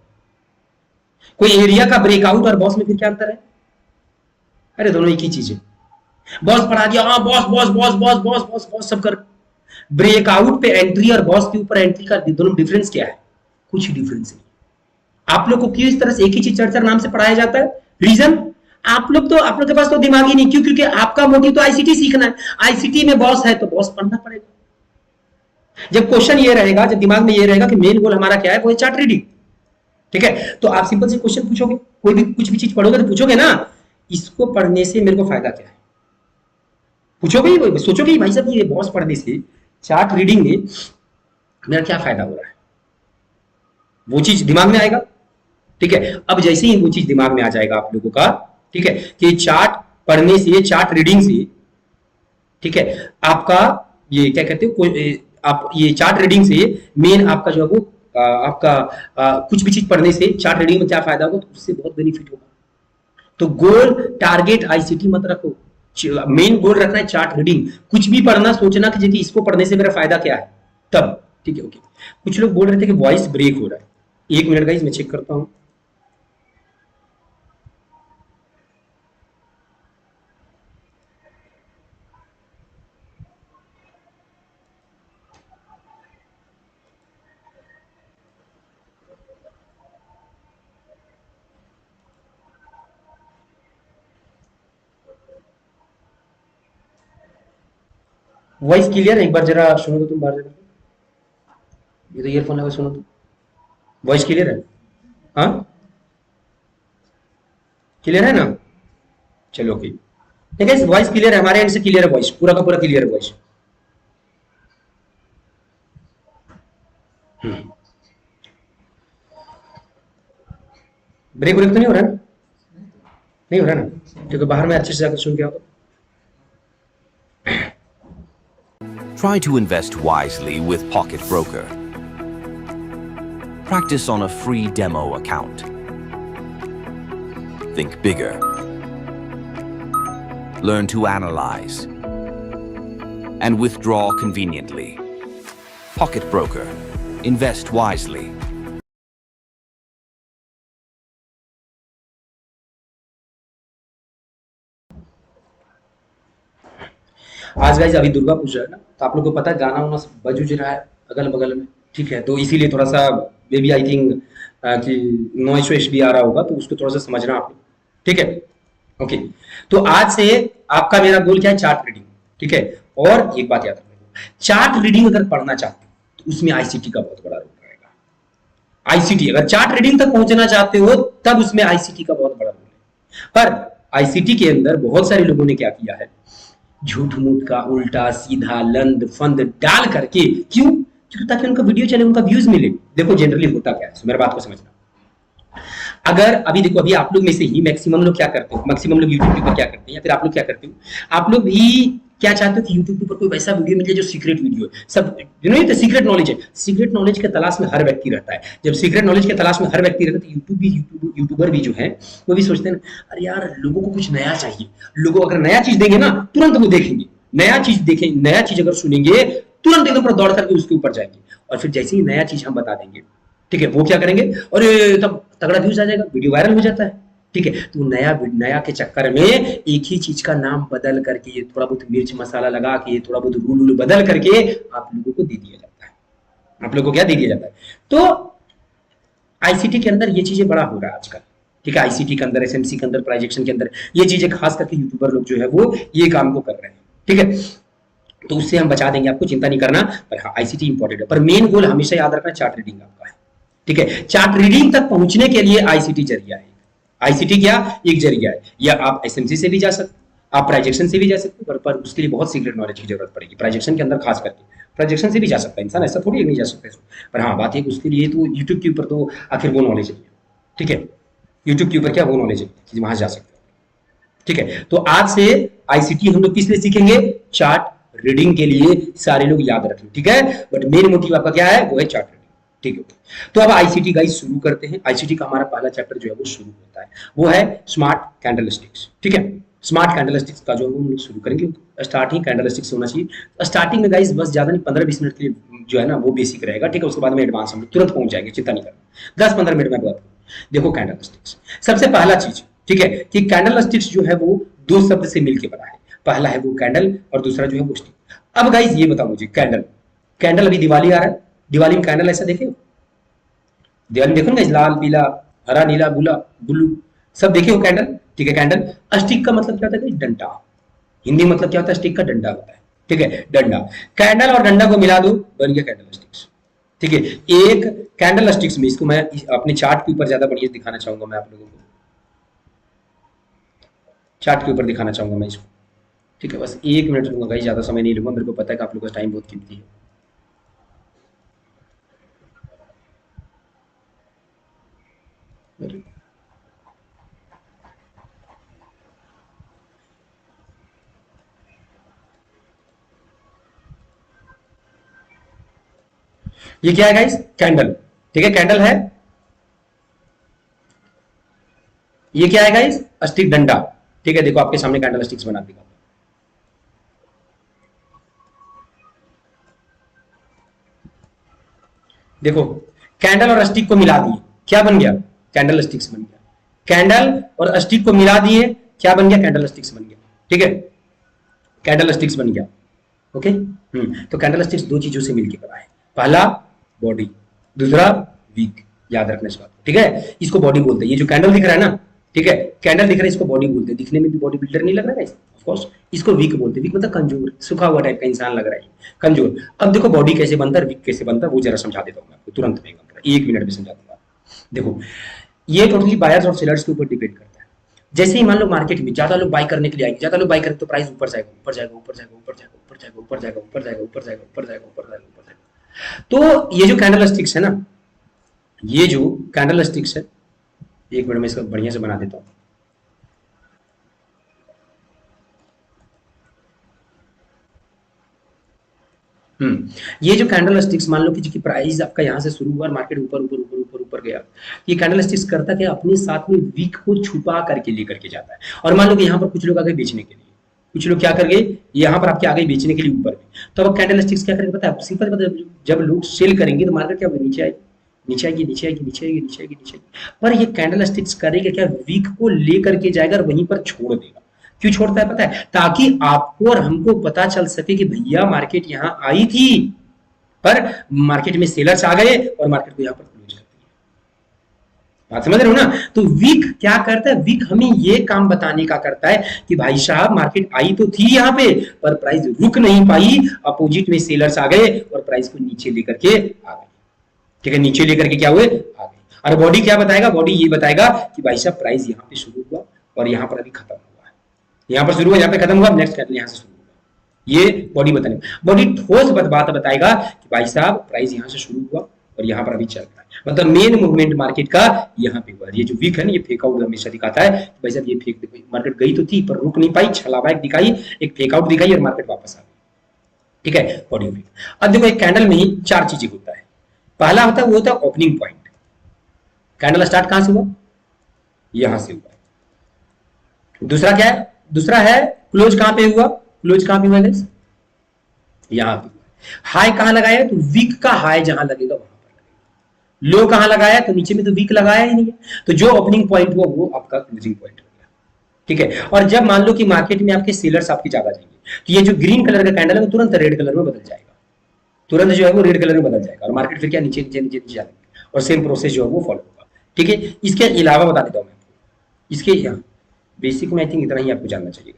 Speaker 1: कोई एरिया का ब्रेकआउट और बॉस में फिर क्या अंतर है? अरे दोनों एक ही चीज है। बॉस पढ़ा दिया, हाँ boss boss boss boss boss boss boss सब कर, ब्रेकआउट पे एंट्री और बॉस के ऊपर एंट्री का दोनों डिफरेंस क्या है? कुछ डिफरेंस नहीं। आप लोग को क्यों इस तरह से एक ही चीज चर्चा नाम से पढ़ाया जाता है? रीजन, आप लोग के पास तो दिमाग ही नहीं। क्यों? क्योंकि आपका मोटिव तो आईसीटी सीखना है। आईसीटी में बॉस है तो बॉस पढ़ना पड़ेगा। जब क्वेश्चन ये रहेगा, जब दिमाग में ये रहेगा कि मेन गोल हमारा क्या है, वो है चार्ट रीडिंग, ठीक है, तो आप सिंपल से क्वेश्चन पूछोगे, कोई भी कुछ भी चीज पढ़ोगे तो पूछोगे ना, इसको पढ़ने से मेरे को फायदा क्या है, पूछोगे ही, सोचोगे भाई साहब ये बॉस पढ़ने से, चार्ट रीडिंग में मेरा क्या फायदा हो रहा है, वो चीज दिमाग में आएगा। ठीक है, अब जैसे ही वो चीज दिमाग में आ जाएगा आप लोगों का, ठीक है, कि चार्ट पढ़ने से, चार्ट रीडिंग से, ठीक है, आपका ये क्या कहते हो, आप ये चार्ट रीडिंग से मेन आपका जो है वो आपका कुछ भी चीज पढ़ने से चार्ट रीडिंग में क्या फायदा होगा, तो उससे बहुत बेनिफिट होगा। तो गोल, टारगेट आईसीटी मत रखो, मेन गोल रखना है चार्ट रीडिंग। कुछ भी पढ़ना, सोचना कि जी इसको पढ़ने से मेरा फायदा क्या है तब, ठीक है। ओके, कुछ लोग बोल रहे थे कि वॉइस ब्रेक हो रहा है, 1 मिनट गाइस मैं चेक करता हूं। वॉइस क्लियर है? एक बार जरा सुनो तो तुम बाहर जरा, ये तो ईयरफोन लगा, सुनो तो, वॉइस क्लियर है? हाँ क्लियर है ना? चलो ओके, ठीक है, वॉइस क्लियर है, हमारे एंड से क्लियर है, वॉइस पूरा का पूरा क्लियर है वॉइस। ब्रेक ब्रेक तो नहीं हो रहा है? नहीं हो रहा ना? क्योंकि बाहर में अच्छे से जाकर सुन के आओ।
Speaker 2: Try to invest wisely with Pocket Broker. Practice on a free demo account. Think bigger. Learn to analyze. And withdraw conveniently. Pocket Broker. Invest wisely.
Speaker 1: आज गाइस अभी दुर्गा पूजा है ना, तो आप लोग को पता है गाना वाना सब बज रहा है अगल बगल में, ठीक है, तो इसीलिए थोड़ा सा मे बी आई थिंक कि नॉइस वॉइस भी आ रहा होगा, तो उसको थोड़ा सा समझना आप लोग, ठीक है। ओके, तो आज से आपका मेरा गोल क्या है? चार्ट रीडिंग, ठीक है। और एक बात याद रखना, चार्ट रीडिंग अगर पढ़ना चाहते हो तो उसमें आईसीटी का बहुत बड़ा रोल रहेगा। आईसीटी, अगर चार्ट रीडिंग तक पहुंचना चाहते हो तब उसमें आईसीटी का बहुत बड़ा रोल है। पर आईसीटी के अंदर बहुत सारे लोगों ने क्या किया है, झूठ मूठ का, उल्टा सीधा लंद फंद डाल करके, क्यों? क्योंकि ताकि उनका वीडियो चले, उनका व्यूज मिले। देखो जनरली होता क्या है, मेरी बात को समझना, अगर अभी देखो, अभी आप लोग में से ही मैक्सिमम लोग क्या करते हो, मैक्सिमम लोग यूट्यूब के ऊपर क्या करते हैं, या फिर आप लोग क्या करते हो, आप लोग भी क्या चाहते हो कि यूट्यूब के ऊपर कोई वैसा वीडियो मिल जाए जो सीक्रेट वीडियो है, सब तो सीक्रेट नॉलेज है। सीक्रेट नॉलेज के तलाश में हर व्यक्ति रहता है। जब सीक्रेट नॉलेज के तलाश में हर व्यक्ति रहता है, तो यूट्यूबर भी जो है वो भी सोचते हैं अरे यार लोगों को कुछ नया चाहिए, लोगों अगर नया चीज देंगे ना तुरंत वो देखेंगे, नया चीज देखें, नया चीज अगर सुनेंगे तुरंत एकदम दौड़ करके उसके ऊपर जाएंगे, और फिर जैसे ही नया चीज हम बता देंगे, ठीक है, वो क्या करेंगे, और तब तगड़ा व्यूज आ जाएगा, वीडियो वायरल हो जाता है, ठीक है। तो नया के चक्कर में एक ही चीज का नाम बदल करके, ये थोड़ा बहुत मिर्च मसाला लगा के, थोड़ा बहुत रूल बदल करके आप लोगों को दे दिया जाता है। आप लोगों को क्या दे दिया जाता है? तो आईसीटी के अंदर ये चीजें बड़ा हो रहा है आजकल, ठीक है। आईसीटी के अंदर, एसएमसी के अंदर, प्रोजेक्शन के अंदर ये चीजें खास करके यूट्यूबर लोग जो है वो ये काम को कर रहे हैं, ठीक है। तो उससे हम बचा देंगे, आपको चिंता नहीं करना। पर हाँ, आईसीटी इंपॉर्टेंट है, पर मेन गोल हमेशा याद रखना चार्ट रीडिंग आपका है, ठीक है। चार्ट रीडिंग तक पहुंचने के लिए आईसीटी जरिया है। आईसीटी क्या? एक जरिया है। या आप एसएमसी से भी जा सकते, आप प्रोजेक्शन से भी जा सकते हो, पर उसके लिए बहुत सीक्रेट नॉलेज की जरूरत पड़ेगी। प्रोजेक्शन के अंदर खास करके प्रोजेक्शन से भी जा सकता है इंसान, ऐसा थोड़ी नहीं जा सकता। पर हाँ, बात ये कि उसके लिए तो यूट्यूब के ऊपर तो आखिर वो नॉलेज है, ठीक है। यूट्यूब के ऊपर क्या वो नॉलेज है कि वहां जा सकते हो, ठीक है। तो आज से आईसीटी हम लोग किस लिए सीखेंगे? चार्ट रीडिंग के लिए। सारे लोग याद रखें, ठीक है। बट मेन मोटिव आपका क्या है? वो है चार्ट रीडिंग, ठीक है। तो अब आईसीटी गाइस शुरू करते हैं। आईसीटी का हमारा पहला चैप्टर जो है वो शुरू होता है, वो है स्मार्ट कैंडलस्टिक्स, ठीक है। स्मार्ट कैंडलस्टिक्स का जो हम लोग शुरू करेंगे, स्टार्टिंग कैंडलस्टिक्स होना चाहिए। स्टार्टिंग में गाइस बस ज्यादा नहीं, 15-20 मिनट के लिए जो है ना वो बेसिक रहेगा, ठीक है। उसके बाद में एडवांस हम लोग तुरंत पहुंच जाएंगे, चिंता नहीं करना। 10-15 मिनट में बात। देखो कैंडलस्टिक्स, सबसे पहला चीज, ठीक है, कि कैंडलस्टिक्स जो है वो दो शब्द से मिलकर बना है। पहला है वो कैंडल और दूसरा जो है वो स्टिक। अब गाइस ये बताओ मुझे, कैंडल, कैंडल अभी दिवाली आ रहा है, दिवाली में कैंडल ऐसा देखे, दिवाली में देखो ना लाल पीला हरा नीला ब्लू सब देखे हो कैंडल, ठीक है। कैंडल, स्टिक का मतलब क्या होता है, डंडा, हिंदी में मतलब क्या होता है, स्टिक का डंडा होता है, ठीक है, डंडा। कैंडल और डंडा को मिला दो, बन गया कैंडल स्टिक्स, ठीक है। एक कैंडल स्टिक्स में, इसको मैं अपने चार्ट के ऊपर ज्यादा बढ़िया दिखाना चाहूंगा, मैं आप लोगों को चार्ट के ऊपर दिखाना चाहूंगा मैं इसको, ठीक है। बस 1 मिनट लूंगा गाइस, ज्यादा समय नहीं लूंगा, मेरे को पता है कि आप लोगों का टाइम बहुत कीमती है। ये क्या है गाइस, कैंडल, ठीक है, कैंडल है। ये क्या है गाइस, स्टिक, डंडा, ठीक है। देखो आपके सामने कैंडल स्टिक्स बना दिया, देखो कैंडल और स्टिक को मिला दिए, क्या बन गया, कैंडल स्टिक्स बन गया। कैंडल और स्टिक को मिला दिए, क्या बन गया, कैंडल स्टिक्स बन गया, ठीक है, कैंडल स्टिक्स बन गया, ओके। तो कैंडल स्टिक्स दो चीजों से मिलकर बना है, पहला बॉडी, दूसरा वीक, याद रखना इस बात को, ठीक है। इसको बॉडी बोलते हैं, ये जो कैंडल दिख रहा है ना, ठीक है, कैंडल दिख रहा है, इसको बॉडी बोलते हैं। दिखने में भी बॉडी बिल्डर नहीं लग रहा है ऑफ कोर्स, इसको वीक बोलते हैं। वीक मतलब कमजोर, सूखा हुआ टाइप का इंसान लग रहा है, कमजोर। अब देखो बॉडी कैसे बनता है, वीक कैसे बनता है, वो जरा समझा देता हूँ मैं आपको तुरंत में, 1 मिनट में समझा दूंगा। देखो ये टोटली बायर्स और सेलर्स के ऊपर डिपेंड करता है। जैसे ही मान लो मार्केट में ज्यादा लोग बाय करने के लिए आएंगे, ज्यादा लोग बाय करेंगे तो प्राइस ऊपर जाएगा, ऊपर जाएगा, ऊपर जाएगा, ऊपर जाएगा, ऊपर जाएगा, ऊपर जाएगा, ऊपर जाएगा, ऊपर जाएगा, ऊपर जाएगा, ऊपर जाएगा, ऊपर जाएगा। तो ये जो कैंडल स्टिक्स है ना, ये जो कैंडल स्टिक्स है, 1 मिनट में इसको बढ़िया से बना देता हूँ। ये जो कैंडल स्टिक्स, मान लो कि जिसकी प्राइस आपका यहाँ से शुरू हुआ, मार्केट ऊपर ऊपर ऊपर ऊपर ऊपर गया, ये कैंडल स्टिक्स करता क्या, अपने साथ में वीक को छुपा करके लेकर के जाता है। और मान लो कि यहाँ पर कुछ लोग आ गए बेचने के लिए, कुछ लोग क्या कर गए, यहाँ पर आपके आ गए बेचने के लिए ऊपर में, तो अब कैंडल स्टिक्स क्या करेंगे पता है, सिंपल मतलब जब लोग सेल करेंगे तो मार्केट क्या होगा, नीचे आएगी, नीचे आएगी, नीचे आएगी, नीचे आएगी, नीचे आएगी, नीचे आएगी। पर ये कैंडल स्टिक्स करेगा क्या, वीक को लेकर के जाएगा और वहीं पर छोड़ देगा। क्यों छोड़ता है पता है, ताकि आपको और हमको पता चल सके कि भैया मार्केट यहाँ आई थी, पर मार्केट में सेलर्स आ गए और मार्केट को यहां पर क्लोज कर दिया। बात समझ रहे हो ना। तो वीक क्या करता है, वीक हमें ये काम बताने का करता है कि भाई साहब मार्केट आई तो थी यहां पे, पर प्राइस रुक नहीं पाई, अपोजिट में सेलर्स आ गए और प्राइस को नीचे लेकर के आ गए, ठीक है, नीचे लेकर के क्या हुए, आ गए। और बॉडी क्या बताएगा, बॉडी ये बताएगा कि भाई साहब प्राइस यहां पे शुरू हुआ और यहां पर अभी खत्म हुआ है, यहां पर शुरू हुआ, यहां पे खत्म हुआ, नेक्स्ट कैंडल यहां से शुरू, ये बॉडी बताने, बॉडी ठोस बात बताएगा कि भाई साहब प्राइस यहां से शुरू हुआ और यहां पर अभी चल रहा है, मतलब मेन मूवमेंट मार्केट का यहां पे हुआ। ये जो वीक है ना, ये फेक आउट हमेशा दिखाता है कि भाई साहब ये फेक, देखो मार्केट गई तो थी पर रुक नहीं पाई, छलावा दिखाई, एक फेक आउट दिखाई और मार्केट वापस आ गई, ठीक है, बॉडी वीक। अब देखो एक कैंडल में ही 4 चीजें होता है। पहला होता है वो होता है ओपनिंग पॉइंट, कैंडल स्टार्ट कहां से हुआ, यहां से हुआ। दूसरा क्या है, दूसरा है क्लोज कहां पे हुआ, क्लोज कहां पे हुआ, यहां पे। हाई कहां लगाया, तो वीक का हाई जहां लगेगा वहां पर लगेगा। लो कहां लगाया, तो नीचे में तो वीक लगाया ही नहीं है, तो जो ओपनिंग पॉइंट हुआ वो आपका क्लोजिंग पॉइंट हो गया, ठीक है। और जब मान लो कि मार्केट में आपके सेलर्स आपकी ज्यादा जाएंगे, तो ये जो ग्रीन कलर का कैंडल है वो तुरंत रेड कलर में बदल जाएगा, तुरंत जो है वो रेड कलर में बदल जाएगा और मार्केट फिर क्या नीचे नीचे नीचे नीचे जाएगी और सेम प्रोसेस जो है वो फॉलो होगा, ठीक है। इसके अलावा बता देता हूं मैं आपको, इसके यहाँ बेसिक में आई थिंक इतना ही आपको जानना चाहिए,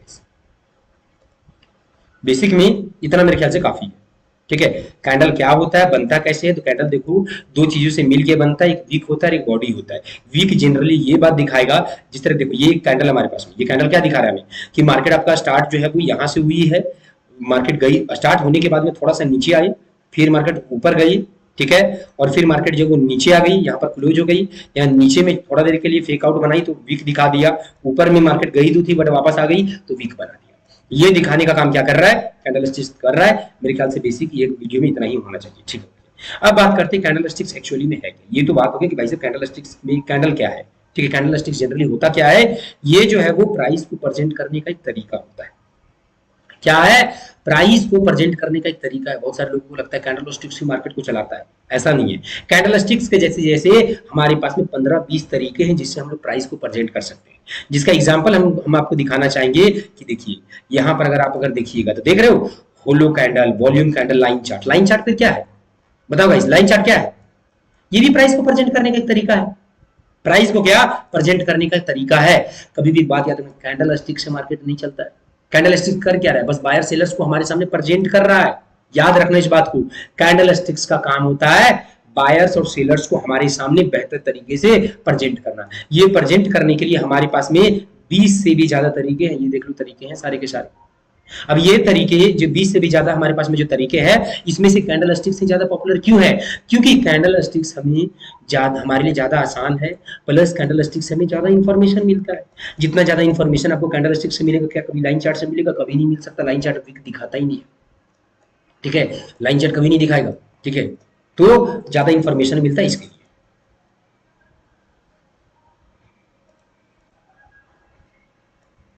Speaker 1: बेसिक में इतना मेरे ख्याल से काफी है, ठीक है। कैंडल क्या होता है, बनता कैसे है, तो कैंडल देखो 2 चीजों से मिलके बनता है, एक वीक होता है एक बॉडी होता है। वीक जनरली ये बात दिखाएगा, जिस तरह देखो ये कैंडल हमारे पास में, ये कैंडल क्या दिखा रहा है हमें कि मार्केट आपका स्टार्ट जो है वो यहाँ से हुई है, मार्केट गई, स्टार्ट होने के बाद में थोड़ा सा नीचे आई, फिर मार्केट ऊपर गई, ठीक है, और फिर मार्केट जो वो नीचे आ गई, यहाँ पर क्लोज हो गई, यहाँ नीचे में थोड़ा देर के लिए फेक आउट बनाई तो वीक दिखा दिया, ऊपर में मार्केट गई तो थी बट वापस आ गई तो वीक बना दिया। ये दिखाने का काम क्या कर रहा है, कैंडल स्टिक्स कर रहा है। मेरे ख्याल से बेसिक ये वीडियो में इतना ही होना चाहिए, ठीक है। अब बात करते हैं कैंडल स्टिक्स एक्चुअली में है क्या। ये तो बात हो गई कि भाई साहब कैंडल स्टिक्स में कैंडल क्या है, ठीक है। कैंडल स्टिक्स जनरली होता क्या है, ये जो है वो प्राइस को प्रेजेंट करने का एक तरीका होता है। क्या है, प्राइस को प्रेजेंट करने का एक तरीका है। बहुत सारे लोगों को लगता है कैंडल स्टिक्स ही मार्केट को चलाता है, ऐसा नहीं है। कैंडल स्टिक्स के जैसे जैसे हमारे पास में 15-20 तरीके हैं जिससे हम लोग प्राइस को प्रेजेंट कर सकते हैं, जिसका एग्जांपल हम आपको दिखाना चाहेंगे कि देखिए यहाँ पर अगर आप देखिएगा तो देख रहे हो hollow candle, volume candle, line chart. Line chart फिर क्या है बताओ गाइस, लाइन चार्ट क्या है? ये भी प्राइस को प्रेजेंट करने का एक तरीका है। प्राइस को क्या प्रेजेंट करने का तरीका है। कभी भी बात याद रखना, कैंडल स्टिक से मार्केट नहीं चलता है। कैंडल स्टिक कर क्या रहा है? बस बायर सेलर्स को हमारे सामने प्रेजेंट कर रहा है। याद रखना इस बात को, कैंडल स्टिक्स का काम होता है बायर्स और सेलर्स को हमारे सामने बेहतर तरीके से प्रेजेंट करना। ये प्रेजेंट करने के लिए हमारे पास में 20 से भी ज्यादा तरीके हैं। ये देख लो तरीके हैं सारे के सारे। अब ये तरीके जो 20 से भी ज्यादा हमारे पास में जो तरीके हैं, इसमें से कैंडल स्टिक से ज्यादा पॉपुलर क्यों है? क्योंकि कैंडल स्टिक्स हमें ज्यादा, हमारे लिए ज्यादा आसान है, प्लस कैंडल स्टिक से हमें ज्यादा इंफॉर्मेशन मिलता है। जितना ज्यादा इंफॉर्मेशन आपको कैंडल स्टिक से मिलेगा, क्या कभी लाइन चार्ट से मिलेगा? कभी नहीं मिल सकता। लाइन चार्ट दिखाता ही नहीं है, ठीक है, लाइन चार्ट कभी नहीं दिखाएगा, ठीक है। तो ज्यादा इंफॉर्मेशन मिलता है इसके लिए।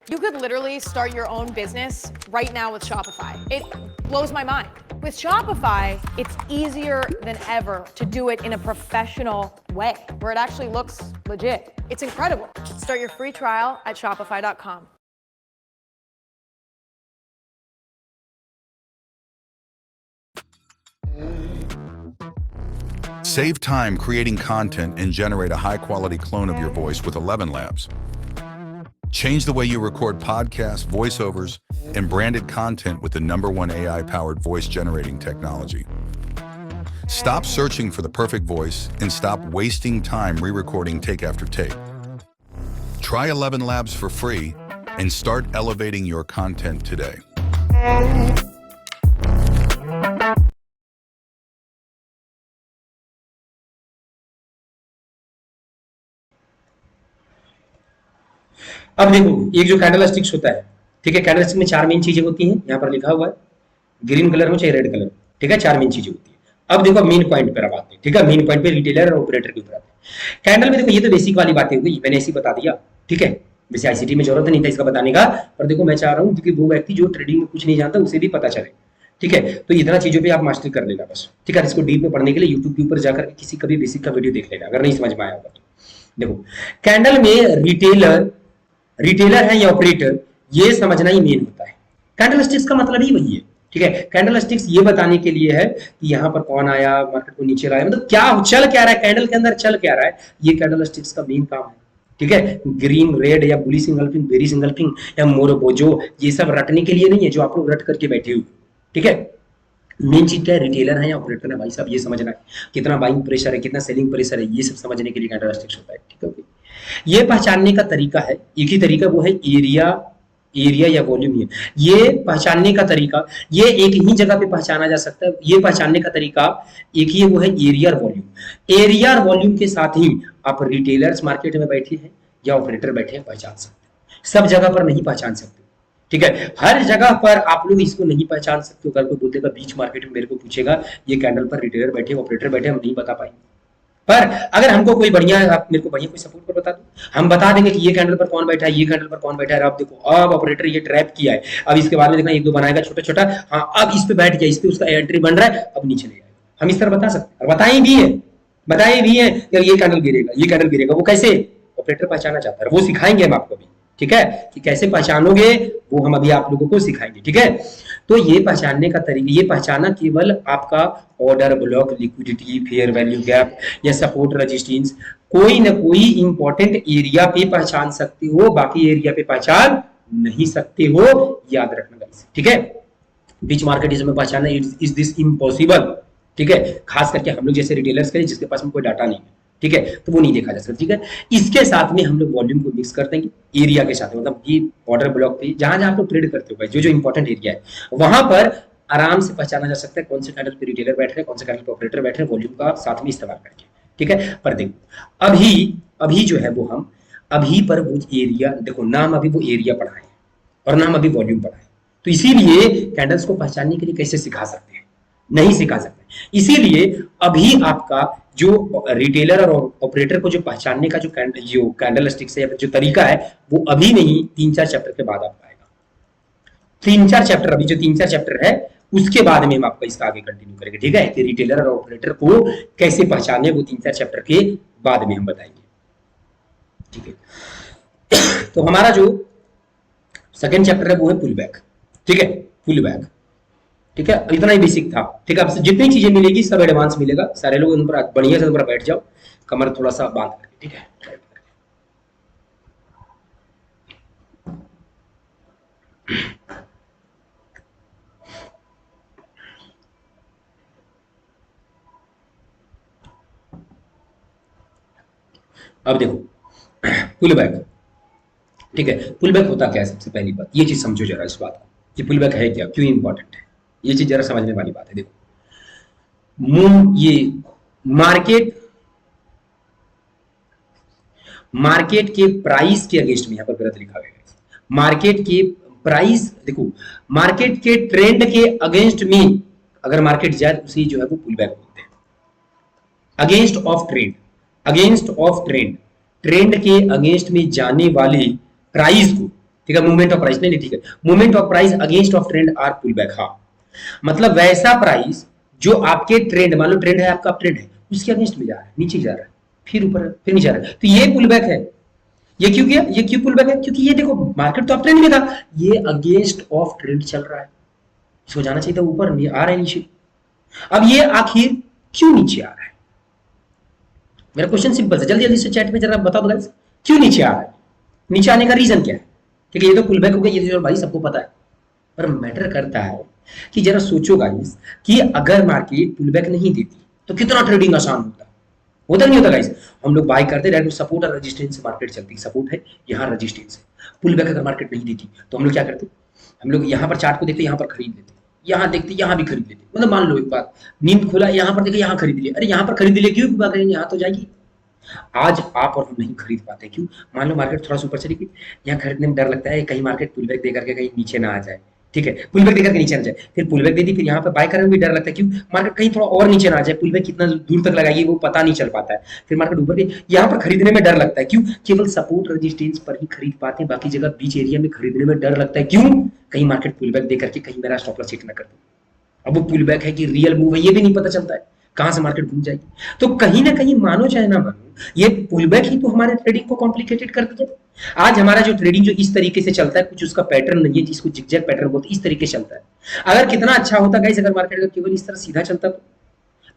Speaker 3: You could literally start your own business right now with Shopify. It blows my mind. With Shopify, it's easier than ever to do it in a professional way, where it actually looks legit. It's incredible. Start your free trial at shopify.com.
Speaker 4: Save time creating content and generate a high-quality clone of your voice with 11 Labs. Change the way you record podcasts, voiceovers, and branded content with the #1 AI-powered voice-generating technology. Stop searching for the perfect voice and stop wasting time re-recording take after take. Try 11 Labs for free and start elevating your content today.
Speaker 1: अब देखो, एक जो कैंडल स्टिक्स होता है, ठीक है, कैंडल स्टिक में 4 मेन चीजें होती हैं, यहाँ पर लिखा हुआ है, ग्रीन कलर हो चाहे रेड कलर, ठीक है, 4 मेन चीजें होती है। अब देखो मेन पॉइंट पर अब आते हैं, ठीक है, मेन पॉइंट पे रिटेलर और ऑपरेटर के ऊपर आते हैं। कैंडल में देखो, ये तो बेसिक वाली बातें हो गई, मैंने ऐसे ही बता दिया, ठीक है, वैसे आईसीटी में जरूरत नहीं था इसका बताने का, पर देखो मैं चाह रहा हूँ कि वो व्यक्ति जो ट्रेडिंग में कुछ नहीं जानता उसे भी पता चले, ठीक है। तो इतना चीजों पे आप मास्टरी कर लेना बस, ठीक है। इसको डीप में पढ़ने के लिए यूट्यूब के ऊपर जाकर किसी कभी बेसिक का वीडियो देख लेना, अगर नहीं समझ में आया होगा तो। देखो कैंडल में रिटेलर है या ऑपरेटर, ये समझना ही मेन होता है। कैंडल स्टिक्स का मतलब ही वही है, ठीक है। कैंडल स्टिक्स ये बताने के लिए है कि यहाँ पर कौन आया, मार्केट को नीचे लाया, मतलब क्या चल क्या रहा है, कैंडल के अंदर चल क्या रहा है, ये कैंडल स्टिक्स का मेन काम है, ठीक है। ग्रीन, रेड या बुलिश इंगल्फिंग, बेरिश इंगल्फिंग या मोरोबोजो, ये सब रटने के लिए नहीं है जो आप लोग रट करके बैठे हुए, ठीक है। मेन चीज क्या है, रिटेलर है या ऑपरेटर है, भाई साहब ये समझना है। कितना बाइंग प्रेशर है, कितना सेलिंग प्रेशर है, ये सब समझने के लिए कैंडल स्टिक्स होता है, ठीक है। ये पहचानने का तरीका है, एक ही तरीका, वो है एरिया या वॉल्यूम। ये पहचानने का तरीका, ये एक ही जगह पे पहचाना जा सकता है। ये पहचानने का तरीका एक ही है, वो है एरिया और वॉल्यूम। एरिया और वॉल्यूम के साथ ही आप रिटेलर्स मार्केट में बैठे हैं या ऑपरेटर बैठे हैं पहचान सकते हैं। सब जगह पर नहीं पहचान सकते, ठीक है। हर जगह पर आप लोग इसको नहीं पहचान सकते। अगर कोई बोलेगा बीच मार्केट में मेरे को पूछेगा ये कैंडल पर रिटेलर बैठे ऑपरेटर बैठे, हम नहीं बता पाएंगे। पर अगर हमको कोई बढ़िया, आप मेरे को बढ़िया कोई सपोर्ट पर बता दो, हम बता देंगे कि ये कैंडल पर कौन बैठा है, ये कैंडल पर कौन बैठा है। अब देखो, अब ऑपरेटर ये ट्रैप किया है, अब इसके बाद में देखना एक दो बनाएगा छोटा छोटा, हाँ अब इस पे बैठ गया, इस पे उसका एंट्री बन रहा है, अब नीचे ले जाएगा। हम इस तरह बता सकते हैं, और बताए भी है यार ये कैंडल गिरेगा, ये कैंडल गिरेगा। वो कैसे ऑपरेटर पहचाना चाहता है, वो सिखाएंगे हम आपको भी, ठीक है, कि कैसे पहचानोगे वो हम अभी आप लोगों को सिखाएंगे, ठीक है। तो ये पहचानने का तरीका, ये पहचाना केवल आपका order block, liquidity, fair value gap या सपोर्ट रेजिस्टेंस, कोई ना कोई इंपॉर्टेंट एरिया पे पहचान सकते हो, बाकी एरिया पे पहचान नहीं सकते हो, याद रखना गाइस, ठीक है। बीच मार्केट इसमें पहचानना इज दिस इम्पॉसिबल, ठीक है। खास करके हम लोग जैसे रिटेलर्स के जिसके पास में कोई डाटा नहीं है, ठीक है, तो वो नहीं देखा जा सकता, ठीक है। इसके साथ में हम लोग वॉल्यूम को मिक्स कर देंगे एरिया के साथ, मतलब कि ऑर्डर ब्लॉक पे जहां जहां आप लोग ट्रेड करते हो भाई, जो जो इंपॉर्टेंट एरिया है वहां पर आराम से पहचाना जा सकता है कौन से कैंडल पे रिटेलर बैठ रहे हैं, कौन से कैंडल पे ऑपरेटर बैठ रहे हैं, वॉल्यूम का साथ में इस्तेमाल करके, ठीक है। पर देखो अभी जो है वो हम अभी पर वो एरिया, देखो नाम अभी वो एरिया पढ़ा है और नाम अभी वॉल्यूम पढ़ा है, तो इसीलिए कैंडल्स को पहचानने के लिए कैसे सिखा सकते हैं, नहीं सिखा सकते। इसीलिए अभी आपका जो रिटेलर और ऑपरेटर को जो पहचानने का जो कैंडल स्टिक से जो तरीका है, वो अभी नहीं 3-4 चैप्टर के बाद आपको आएगा। 3-4 चैप्टर, अभी जो 3-4 चैप्टर है उसके बाद में हम आपको इसका आगे कंटिन्यू करेंगे, ठीक है, कि रिटेलर और ऑपरेटर को कैसे पहचाने, वो 3-4 चैप्टर के बाद में हम बताएंगे, ठीक है। तो हमारा जो सेकेंड चैप्टर है वो है पुल बैक, ठीक है, पुल बैक। ठीक है, इतना ही बेसिक था। ठीक है, आपसे जितनी चीजें मिलेगी सब एडवांस मिलेगा। सारे लोग उन पर बढ़िया से उन पर बैठ जाओ, कमर थोड़ा सा बांध करके। ठीक है, अब देखो पुल बैक। ठीक है, पुल बैक होता क्या है? सबसे पहली बात ये चीज समझो जरा, इस बात को, ये पुल बैक है क्या, क्यों इंपॉर्टेंट है, ये चीज जरा समझने वाली बात है। देखो ये मार्केट के प्राइस के अगेंस्ट में, यहां पर गलत लिखा गया है, मार्केट के प्राइस, देखो मार्केट के ट्रेंड के अगेंस्ट में अगर मार्केट जाए तो उसी जो है वो पुल बैक बोलते हैं। Against of trend, against of trend, trend के अगेंस्ट में जाने वाले प्राइस को, ठीक है, मूवमेंट ऑफ प्राइस नहीं, ठीक है, movement of price against of trend are pull back. हाँ, मतलब वैसा प्राइस जो आपके ट्रेंड, मान लो ट्रेंड है आपका, ट्रेंड है उसके अगेंस्ट में जा रहा है, नीचे जा रहा है, फिर ऊपर, फिर नीचे जा रहा है, तो ये पुल बैक है। ये क्यों किया, ये क्यों पुल बैक है? क्योंकि ये देखो मार्केट तो अप ट्रेंड में था, ये अगेंस्ट ऑफ ट्रेंड चल रहा है, इसको जाना चाहिए था ऊपर, आ रहा है नीचे। अब ये आखिर क्यों नीचे आ रहा है? मेरा क्वेश्चन सिंपल है, जल्दी जल्दी से चैट में जरा बता दो गाइस, क्यों नीचे आ रहा है? नीचे आने का रीजन क्या है? ठीक है, ये तो पुल बैक हो गया, ये तो भाई सबको पता है, पर मैटर करता है कि जरा सोचो गाइस कि अगर मार्केट पुल बैक नहीं देती तो कितना ट्रेडिंग आसान होता नहीं होता गाइस? हम लोग बाय करते, डायरेक्ट सपोर्ट और रेजिस्टेंस से मार्केट चलती, सपोर्ट है यहाँ, रेजिस्टेंस है। पुल बैक अगर मार्केट नहीं देती तो हम लोग क्या करते? हम लोग यहाँ पर चार्ट को देखते, यहाँ पर खरीद लेते, यहाँ देखते, यहाँ भी खरीद लेते। मतलब मान लो एक बात, नींद खुला, यहाँ पर देखे, यहाँ खरीद लिया, अरे यहाँ पर खरीद लिया क्यों, यहाँ तो जाएगी। आज आप और हम नहीं खरीद पाते, क्यों? मान लो मार्केट थोड़ा सा ऊपर चली गई, यहाँ खरीदने में डर लगता है कहीं मार्केट पुल बैक देकर के कहीं नीचे ना आ जाए। ठीक है, पुल बैक देकर के नीचे ना जाए, फिर पुल बैक दे दी, फिर यहाँ पे बाय करने में भी डर लगता है, क्यों? मार्केट कहीं थोड़ा और नीचे ना आ जाए, पुल बैक कितना दूर तक लगाएगी वो पता नहीं चल पाता है, फिर मार्केट ऊपर गई, यहाँ पर खरीदने में डर लगता है, क्यों? केवल सपोर्ट रेजिस्टेंस पर ही खरीद पाते हैं, बाकी जगह बीच एरिया में खरीदने में डर लगता है, क्यों? कहीं मार्केट पुल बैक देकर के कहीं मेरा स्टॉप लॉस हिट ना कर दे। अब वो पुल बैक है कि रियल मूव है ये भी नहीं पता चलता है, कहां से मार्केट घूम जाएगी। तो कहीं ना कहीं मानो चाहे ना मानो, ये पुल बैक ही तो हमारे ट्रेडिंग को कॉम्प्लिकेटेड कर दिया। आज हमारा जो ट्रेडिंग जो इस तरीके से चलता है, कुछ उसका पैटर्न नहीं है, जिसको जिगजैग पैटर्न बोलते हैं, इस तरीके से चलता है। अगर कितना अच्छा होता गाइस अगर मार्केट अगर केवल इस तरह सीधा चलता तो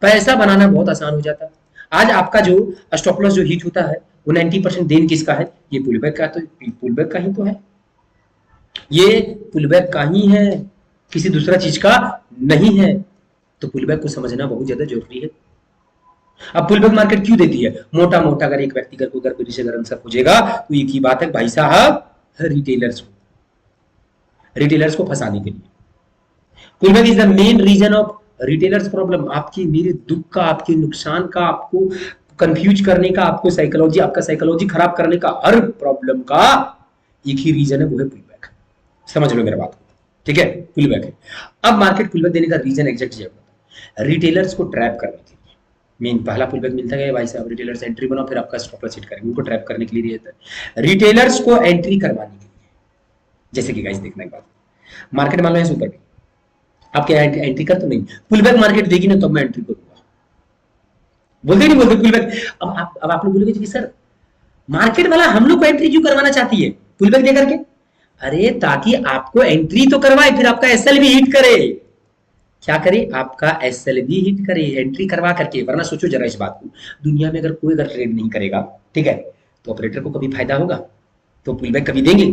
Speaker 1: पैसा बनाना बहुत आसान हो जाता। आज आपका जो स्टॉप लॉस जो हिट होता है वो 90% देन किसका है? ये पुल बैक का, तो पुल बैक का ही तो है, ये पुल बैक का ही है, किसी दूसरा चीज का नहीं है। तो पुल बैक को समझना बहुत ज्यादा जरूरी है। अब पुल बैक मार्केट क्यों देती है? मोटा मोटा अगर एक व्यक्ति को अगर से अगर आंसर पूछेगा तो एक ही बात है भाई साहब, रिटेलर्स को फंसाने के लिए। Pull back is the main reason of retailers problem. आपकी मेरे दुख का, आपके नुकसान का, आपको कंफ्यूज करने का, आपको साइकोलॉजी, आपका साइकोलॉजी खराब करने का, हर प्रॉब्लम का एक ही रीजन है, वो है पुल बैक। समझ लो मेरे बात को, ठीक है? पुल बैक है। अब मार्केट पुल बैक देने का रीजन एग्जैक्ट ये होता है, रिटेलर्स को ट्रैप करने के लिए। मेन पहला पुल बैक मिलता है भाई साहब, रिटेलर्स एंट्री बनाओ, फिर आपका स्टॉप लॉस हिट करेंगे, उनको ट्रैप करने के लिए रहता है। रिटेलर्स को एंट्री करवाने के लिए, जैसे कि गाइस देखना एक बात, मार्केट मान लो है ऊपर, आप क्या एंट्री कर तो नहीं, पुल बैक मार्केट देगी ना तब मैं एंट्री करूंगा, बोलते नहीं बोलते पुल बैक। अब आप लोग बोलोगे कि सर मार्केट वाला हम लोग को एंट्री क्यों करवाना चाहती है पुल बैक दे करके? अरे ताकि आपको एंट्री तो करवाए, फिर आपका एसएल भी हिट करे। क्या करे? आपका एसएल भी हिट करे एंट्री करवा करके। वरना सोचो जरा इस बात को, दुनिया में अगर कोई अगर ट्रेड नहीं करेगा, ठीक है, तो ऑपरेटर को कभी फायदा होगा? तो पुल बैक कभी देंगे?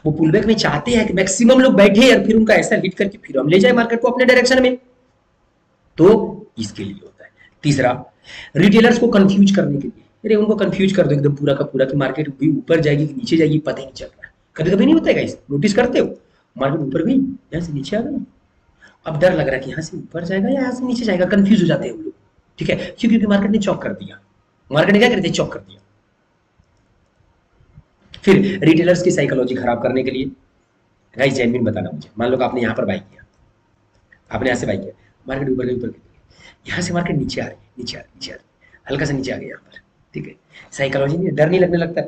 Speaker 1: वो पुल बैक में चाहते हैं कि मैक्सिमम लोग बैठे और फिर उनका एसएल हिट करके फिर हम ले जाए मार्केट को अपने डायरेक्शन में। तो इसके लिए होता है। तीसरा, रिटेलर्स को कंफ्यूज करने के लिए। अरे उनको कंफ्यूज कर दो एकदम पूरा का पूरा कि मार्केट भी ऊपर जाएगी कि नीचे जाएगी, पता ही नहीं चल रहा है। कभी कभी नहीं होता है गाइस, नोटिस करते हो, मार्केट ऊपर गई, यहाँ से नीचे आ गई, अब डर लग रहा है कि यहाँ से ऊपर जाएगा या यहाँ से नीचे जाएगा, कंफ्यूज हो जाते हैं हम लोग, ठीक है? क्योंकि मार्केट ने चॉक कर दिया। मार्केट ने क्या कर दिया? चॉक कर दिया। फिर रिटेलर्स की साइकोलॉजी खराब करने के लिए, गाइस जेन्युइन बताना मुझे, मान लो आपने यहाँ पर बाई किया, आपने यहाँ से बाई किया, मार्केट ऊपर गई, ऊपर गई, यहाँ से मार्केट नीचे आ रही है, नीचे आ रही, नीचे आ रही, हल्का सा नीचे आ गया यहाँ पर, ठीक है? साइकोलॉजी नहीं, डर नहीं लगने लगता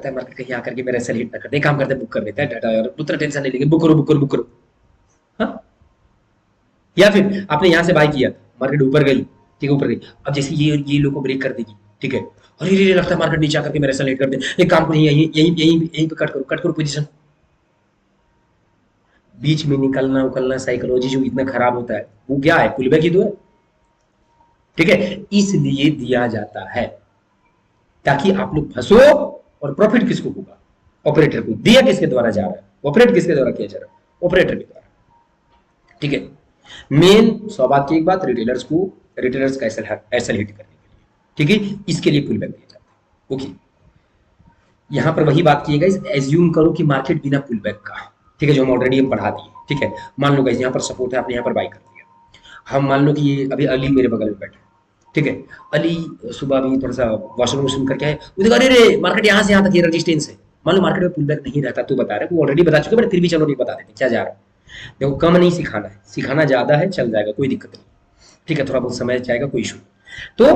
Speaker 1: है मार्केट कहीं आकर के मेरा एसएल हिट ना कर दे, काम करते बुक कर देता है डाटा, और उतना टेंशन नहीं लेंगे, बुक करो बुक करो बुक करो, हाँ? या फिर आपने यहाँ से बाय किया, मार्केट ऊपर गई, ठीक है, ऊपर गई, अब जैसे ये लोग को ब्रेक कर देगी, ठीक है, और ये लगता है मार्केट नीचे आकर के मेरा एसएल हिट कर दे, एक काम करो यहीं पे कट करो पोजीशन। बीच में निकलना उकलना साइकोलॉजी जो इतना खराब होता है वो क्या है, पुल बैक ही तो है। ठीक है, इसलिए दिया जाता है ताकि आप लोग फंसो। और प्रॉफिट किसको होगा, ऑपरेटर को। दिया किसके द्वारा जा रहा है, ऑपरेट किसके द्वारा किया जा रहा है, ऑपरेटर के द्वारा। ठीक है, मेन 100 बात की एक बात, रिटेलर्स का एसएल हिट करने के लिए। ठीक है, इसके लिए पुल बैक दिया जाता है। ओके, यहां पर वही बात की गाइस, एज्यूम करो कि मार्केट बिना पुल बैक का, ठीक है, जो हम ऑलरेडी हम बढ़ा दिए। ठीक है, मान लो गाइस यहां पर सपोर्ट है, आपने यहां पर बाई कर दिया। हम मान लो कि ये अभी अली मेरे बगल में बैठा है। ठीक है, अली सुबह भी थोड़ा सा वॉशरूम करके आए, वो देखा अरे मार्केट यहाँ से यहाँ तक ये रेजिस्टेंस है। मान लो मार्केट में पुल बैक नहीं रहता, तो बता रहे वो ऑलरेडी बता चुके, बट फिर भी चलो नहीं बता देते क्या जा रहा है। देखो, कम नहीं सिखाना है, सिखाना ज्यादा है, चल जाएगा, कोई दिक्कत नहीं। ठीक है, थोड़ा बहुत समय जाएगा, कोई इशू। तो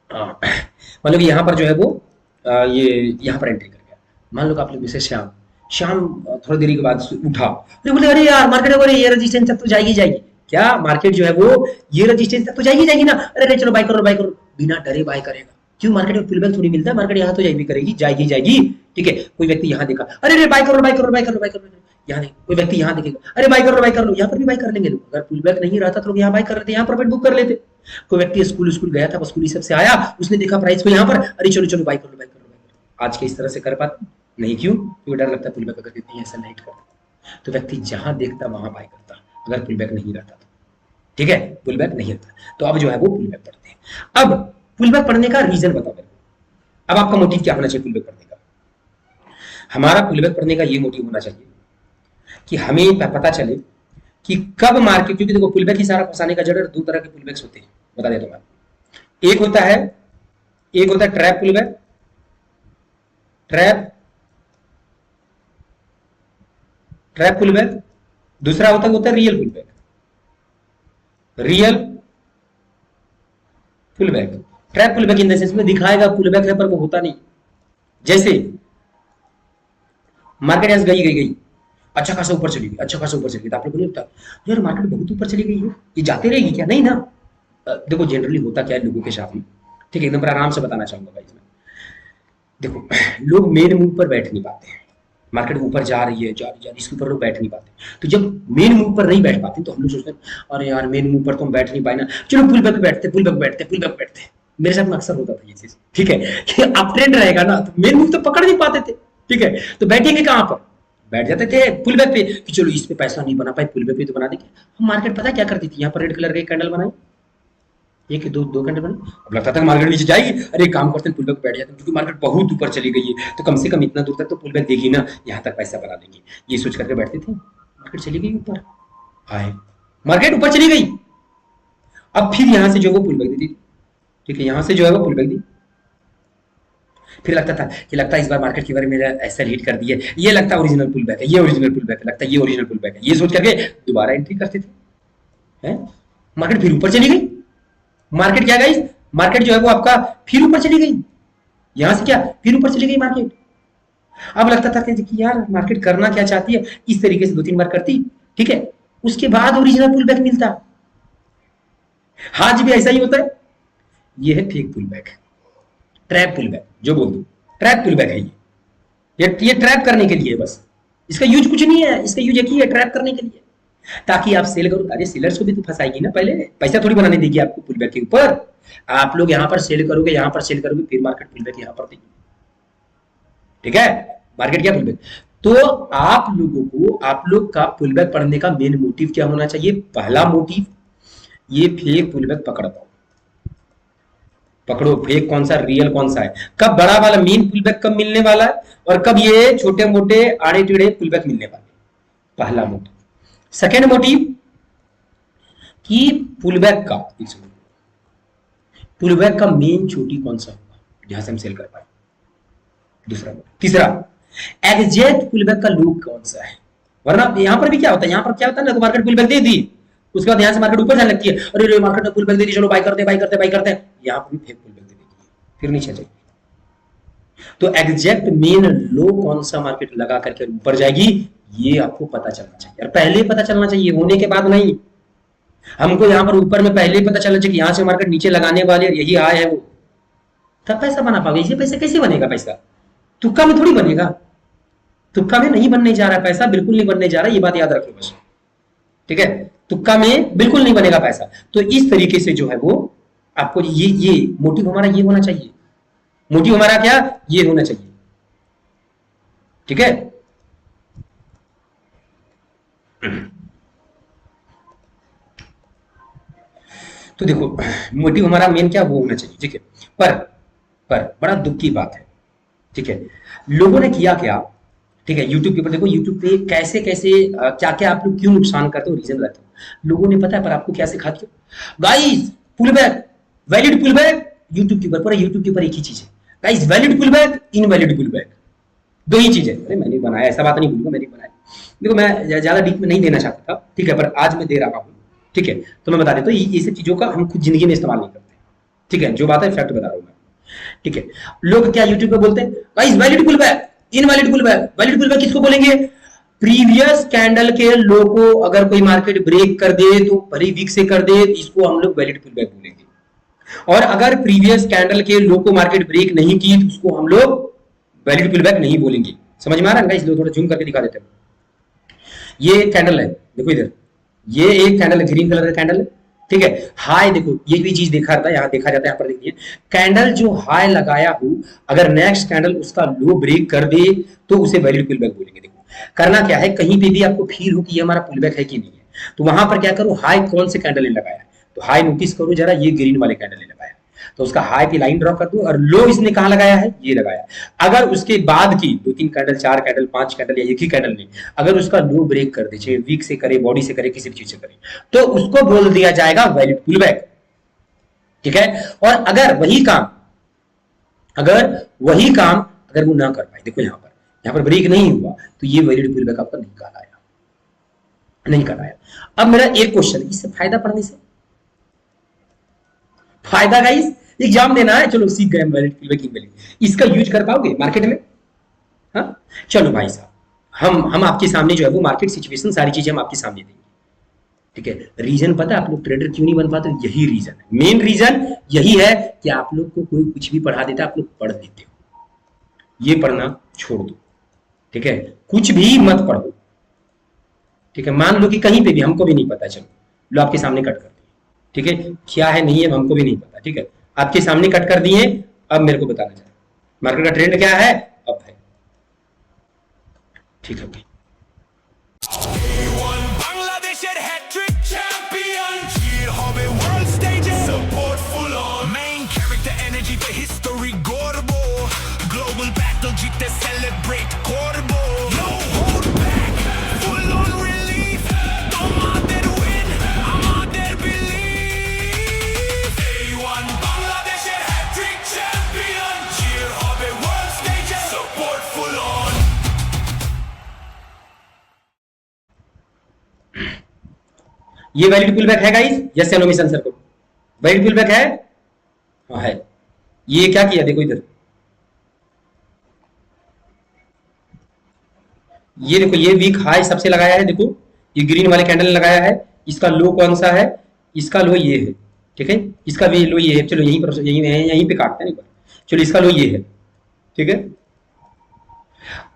Speaker 1: मान लो कि यहाँ पर जो है वो ये यहाँ पर एंट्री कर गया। मान लो कि आप लोग जैसे शाम थोड़ी देरी के बाद उठा, अरे बोले अरे यार मार्केट अरे ये रेजिस्टेंस तक तो जाएगी जाएगी। क्या मार्केट जो है वो ये रेजिस्टेंस तक तो जाएगी जाएगी ना, अरे चलो बाय करो बिना डरे बाय करेगा। क्यों, मार्केट में पुल बैक थोड़ी मिलता है, मार्केट यहाँ तो जाएगी करेगी, जाएगी। ठीक है, कोई व्यक्ति यहाँ देखा, अरे बाय करो, यहाँ नहीं, कोई व्यक्ति यहाँ देखेगा, अरे बाय कर लो, यहाँ पर भी बाय कर लेंगे लोग। अगर पुल बैक नहीं रहता तो लोग यहाँ बाय कर लेते, यहाँ प्रॉफिट बुक कर लेते। कोई व्यक्ति स्कूल गया था, स्कूल सब से आया, उसने देखा प्राइस को यहाँ पर, अरे चलो बाय कर लो। आज के इस तरह से कर पाते नहीं, क्यों, क्योंकि डर लगता है पुल बैक अगर कितनी ऐसा नहीं करता तो व्यक्ति जहां देखता वहां बाय करता, अगर पुल बैक नहीं रहता तो। ठीक है, पुल बैक नहीं रहता तो अब जो है वो पुल बैक पढ़ते हैं। अब पुल बैक पढ़ने का रीजन बताओ मेरे को। अब आपका मोटिव क्या होना चाहिए पुल बैक पढ़ने का? हमारा पुल बैक पढ़ने का ये मोटिव होना चाहिए कि हमें पता चले कि कब मार्केट, क्योंकि देखो पुल बैक ही सारा फंसाने का जड़, 2 तरह के पुल बैक्स होते हैं, बता देता हूं मैं। एक होता है trap pull back, trap pull back. दूसरा होता है real pull back, trap pull back in the sense में दिखाएगा पुल बैक है पर वो होता नहीं। जैसे मार्केट ऐसे गई, अच्छा खासा ऊपर चली गई, तो आप लोग बोलते यार मार्केट बहुत ऊपर चली गई है, ये जाते रहेगी क्या? नहीं ना। देखो जनरली होता क्या है लोगों के साथ में, ठीक है, एकदम आराम से बताना चाहूंगा भाई। देखो, लोग मेन मूव पर बैठ नहीं पाते हैं, मार्केट ऊपर जा रही है इसके ऊपर लोग बैठ नहीं पाते। तो जब मेन मूव पर नहीं बैठ पाते तो हम लोग सोचते हैं अरे यार मेन मूव पर तो हम बैठ नहीं पाए ना, चलो पुल बैक बैठते। मेरे साथ में अक्सर होता था ये चीज। ठीक है, कि अप ट्रेंड रहेगा ना तो मेन मूव तो पकड़ नहीं पाते थे। ठीक है, तो बैठेंगे कहां पर, बैठ जाते थे पुल बैक पे कि चलो इस पे पैसा नहीं बना पाए, पुल बैक पे तो बना देंगे। हम मार्केट पता क्या करती थी, यहाँ पर रेड कलर का कैंडल बनाई, एक दो घंटे बने, अब लगता था मार्केट नीचे जाएगी, अरे काम करते हैं पुल बैक बैठ जाते हैं, क्योंकि मार्केट बहुत ऊपर चली गई है तो कम से कम इतना दूर तक तो पुल बैक देगी ना, यहाँ तक पैसा बना देंगे, ये सोच करके बैठते थे। मार्केट चली गई ऊपर, आए मार्केट ऊपर चली गई, अब फिर यहाँ से जो वो पुल बैक दी थी। ठीक है, यहाँ से जो है वो पुल बैक दी, फिर लगता था कि लगता है इस बार मार्केट की बार मेरा ऐसा हिट कर दिया, ये लगता है ओरिजिनल पुल बैक है, ये ओरिजिनल पुल बैक है, लगता है ये ओरिजिनल पुल बैक है, ये सोच करके दोबारा एंट्री करते थे। मार्केट फिर ऊपर चली गई, मार्केट क्या गई, मार्केट जो है वो आपका फिर ऊपर चली गई, यहां से क्या फिर ऊपर चली गई मार्केट। अब लगता था कि यार मार्केट करना क्या चाहती है, इस तरीके से 2-3 बार करती, ठीक है, उसके बाद ओरिजिनल पुल बैक मिलता। आज भी ऐसा ही होता है, ये है fake pull back, trap pull back जो बोल दो, ट्रैप पुल बैक है ये ट्रैप करने के लिए, बस इसका यूज कुछ नहीं है, इसका यूज एक ही है, ट्रैप करने के लिए, ताकि आप सेल करो। अरे सेलर्स को भी तो फंसाएगी ना, पहले पैसा थोड़ी बनाने देगी आपको पुल बैक के ऊपर। आप लोग यहाँ पर सेल करोगे, यहाँ पर सेल करोगे, फिर मार्केट पुल बैक यहाँ पर देगी। ठीक है, मार्केट क्या पुल बैक। तो आप लोगों को, आप लोग का पुल बैक पढ़ने का मेन मोटिव क्या होना चाहिए? पहला मोटिव, ये फेक पुल बैक पकड़ पाओ, पकड़ो फेक कौन सा, रियल कौन सा है, कब बड़ा वाला मेन पुल बैक कब मिलने वाला है, और कब ये छोटे मोटे आड़े टेढ़े पुल बैक मिलने वाले। पहला मोटिव। सेकेंड मोटिव कि पुल बैक का मेन चोटी कौन सा होगा जहां से हम सेल कर पाए। दूसरा मोटिव। तीसरा, एग्जैक्ट पुल बैक का लुक कौन सा है, वरना यहां पर भी क्या होता है, यहां पर क्या होता है ना, तो मार्केट पुल बैक दे दी, उसके बाद यहां से मार्केट ऊपर जाने लगती है, अरे मार्केट ने पुल बैक दे दी, चलो बाय करते हैं, यहां पर भी फेक पुल बैक दे देगी, फिर नीचे जाएगी। तो एग्जैक्ट मेन लो कौन सा मार्केट लगा करके ऊपर जाएगी, ये आपको पता चलना चाहिए, और पहले पता चलना चाहिए, होने के बाद नहीं। हमको यहाँ पर ऊपर में पहले पता चलना चाहिए कि यहाँ से मार्केट नीचे लगाने वाले यही आए है, वो तब पैसा बना पाओगे। ये पैसा कैसे बनेगा, पैसा तुक्का में थोड़ी बनेगा। तुक्का में नहीं बनने जा रहा पैसा, बिल्कुल नहीं बनने जा रहा, ये बात याद रखो बस, ठीक है। तुक्का में बिल्कुल नहीं बनेगा पैसा। तो इस तरीके से जो है वो आपको ये मोटिव हमारा ये होना चाहिए, मोटिव हमारा क्या ये होना चाहिए, ठीक है। तो देखो मोटिव हमारा मेन क्या वो होना चाहिए, ठीक है। पर बड़ा दुख की बात है, ठीक है, लोगों ने किया क्या, ठीक है। यूट्यूब के ऊपर देखो, यूट्यूब पे कैसे कैसे क्या क्या आप लोग क्यों नुकसान करते हो, रीजन रहते हो, लोगों ने पता है पर आपको क्या सिखाते हो, guys pull back, valid pull back, YouTube के ऊपर, पूरा यूट्यूब के ऊपर एक ही चीज है guys, valid pull back, invalid pull back, दो ही चीजें। अरे मैंने बनाया, ऐसा बात नहीं बोलूंगा मैंने बनाया, देखो मैं ज्यादा डीप में नहीं देना चाहता था, ठीक है, पर आज मैं दे रहा हूँ, ठीक है। तो मैं बता देता हूँ ये सब चीजों का हम खुद जिंदगी में इस्तेमाल नहीं करते, ठीक है, जो बात है फैक्ट बता रहा हूँ मैं, ठीक है। लोग क्या यूट्यूब पे बोलते हैं guys valid pull back, invalid pull back, valid pull back किसको बोलेंगे, प्रीवियस कैंडल के लो को अगर कोई मार्केट ब्रेक कर दे तो बड़ी वीक से कर दे, इसको हम लोग वैलिड पुल बैक बोलेंगे। और अगर प्रीवियस कैंडल के लो को मार्केट ब्रेक नहीं की तो उसको हम लोग वैलिड पुल बैक नहीं बोलेंगे। समझ में आ रहा है गाइस, थोड़ा जूम करके दिखा देते हैं। ये कैंडल है, देखो इधर, ये एक कैंडल है, ग्रीन कलर का कैंडल है, ठीक है। हाई देखो, ये भी चीज देखा था, यहाँ देखा जाता है, यहाँ पर देखिए कैंडल जो हाई लगाया हो, अगर नेक्स्ट कैंडल उसका लो ब्रेक कर दे तो उसे वैलिड पुल बैक बोलेंगे। देखो करना क्या है, कहीं पे भी आपको फील हो कि ये हमारा पुल बैक है कि नहीं है, तो वहां पर क्या करो, हाई कौन से कैंडल ने लगाया है, तो हाई नोटिस करो जरा, ये ग्रीन वाले कैंडल ने लगाया, तो उसका हाई पे लाइन ड्रॉ कर दो, और लो इसने कहां लगाया है, ये लगाया। अगर उसके बाद की 2-3 कैंडल, 4 कैंडल, 5 कैंडल या एक ही कैंडल ने अगर उसका लो ब्रेक कर दे, चाहे वीक से करे, बॉडी से करे, किसी भी चीज से करे, तो उसको बोल दिया जाएगा वैलिड पुल बैक, ठीक है। और अगर वही काम अगर वो ना कर पाए, देखो यहां पर ब्रेक नहीं हुआ, तो ये वैलिड पुल बैक आपका नहीं कहलाया। अब मेरा एक क्वेश्चन, इससे फायदा पढ़ने से फायदा गाइस, एग्जाम देना है, चलो सीख गए वैलिड पुल बैक, इनवैलिड, इसका यूज कर पाओगे मार्केट में, हाँ चलो भाई साहब, हम आपके सामने जो है वो मार्केट सिचुएशन सारी चीजें हम आपके सामने देंगे, ठीक है। रीजन पता है आप लोग ट्रेडर क्यों नहीं बन पाते, यही रीजन है, मेन रीजन यही है कि आप लोग को कोई कुछ भी पढ़ा देता है, आप लोग पढ़ लेते हो, ये पढ़ना छोड़ दो, ठीक है, कुछ भी मत पढ़ो, ठीक है। मान लो कि कहीं पे भी हमको भी नहीं पता, चलो लो आपके सामने कट कर दिए, ठीक है, क्या है नहीं है हमको भी नहीं पता, ठीक है, आपके सामने कट कर दिए, अब मेरे को बताना चाहिए मार्केट का ट्रेंड क्या है, अब है, ठीक है। ये वैलिड पुल बैक है गाइस, यस या नो में आंसर करो, वैलिड पुल बैक है, हाँ है। ये क्या किया देखो इधर, ये देखो, ये वीक हाई सबसे लगाया है, देखो ये ग्रीन वाले कैंडल ने लगाया है, इसका लो कौन सा है, इसका लो ये है, ठीक है, इसका भी लो ये है, चलो यहीं पे काटते हैं, चलो इसका लो ये है, ठीक है।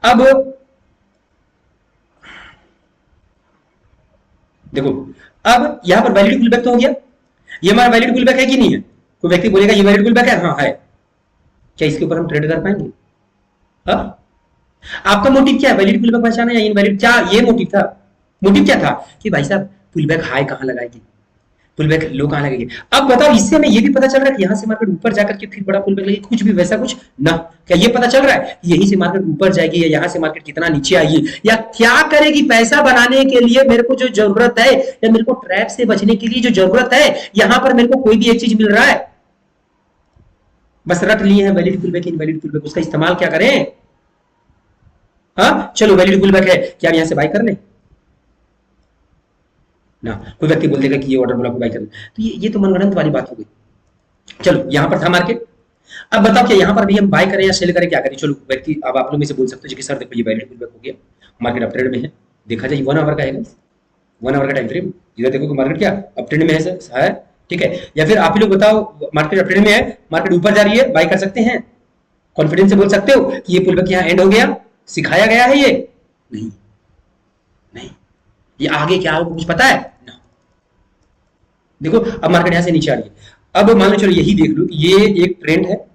Speaker 1: अब देखो, अब यहां पर वैलिड पुल बैक तो हो गया, ये हमारा वैलिड पुल बैक है कि नहीं है, कोई व्यक्ति बोलेगा ये वैलिड पुल बैक है, हाँ है, क्या इसके ऊपर हम ट्रेड कर पाएंगे, हाँ? आपका मोटिव क्या है, वैलिड पुल बैक पहचाना या इनवैलिड, क्या ये मोटिव था, मोटिव क्या था कि भाई साहब पुल बैक हाई कहां लगाएगी, पुल बैक लो कहां लगेगी। अब बताओ, इससे हमें ये भी पता चल रहा है कि यहां से मार्केट ऊपर जाकर के फिर बड़ा पुल बैक लगेगी, कुछ भी वैसा कुछ ना, क्या ये पता चल रहा है यहीं से मार्केट ऊपर जाएगी या यहां से मार्केट कितना नीचे आएगी या क्या करेगी, पैसा बनाने के लिए मेरे को जो जरूरत है या मेरे को ट्रैप से बचने के लिए जो जरूरत है, यहां पर मेरे को कोई भी एक चीज मिल रहा है, बस रट लिए हैं valid pull back, invalid pull back, उसका इस्तेमाल क्या करें, हाँ चलो वैलिड पुल बैक है, क्या हम यहां से बाय कर लें ना, कोई व्यक्ति बोल देगा कि ये ऑर्डर ब्लॉक बाय कर, तो ये तो मनगढ़ंत वाली बात हो गई। चलो यहां पर था मार्केट, अब बताओ क्या यहां पर भी हम बाय करें या सेल करें, क्या करें, चलो व्यक्ति अब आप लोग में से बोल सकते हो कि सर देखो ये वैलिड पुल बैक हो गया, मार्केट अप ट्रेंड में है, देखा जाए 1 आवर का है, 1 आवर का टाइम फ्रेम, इधर देखो कि मार्केट क्या अप ट्रेंड में है सर, है ठीक है, या फिर आप लोग बताओ मार्केट अप ट्रेंड में है, मार्केट ऊपर जा रही है, बाय कर सकते हैं, कॉन्फिडेंस से बोल सकते हो कि ये पुल बैक यहाँ एंड हो गया, सिखाया गया है ये? नहीं नहीं। ये आगे क्या होगा कुछ पता है ना? देखो अब मार्केट यहां से नीचे आ रही है। अब मान लो चलो यही देख लो, ये एक ट्रेंड है,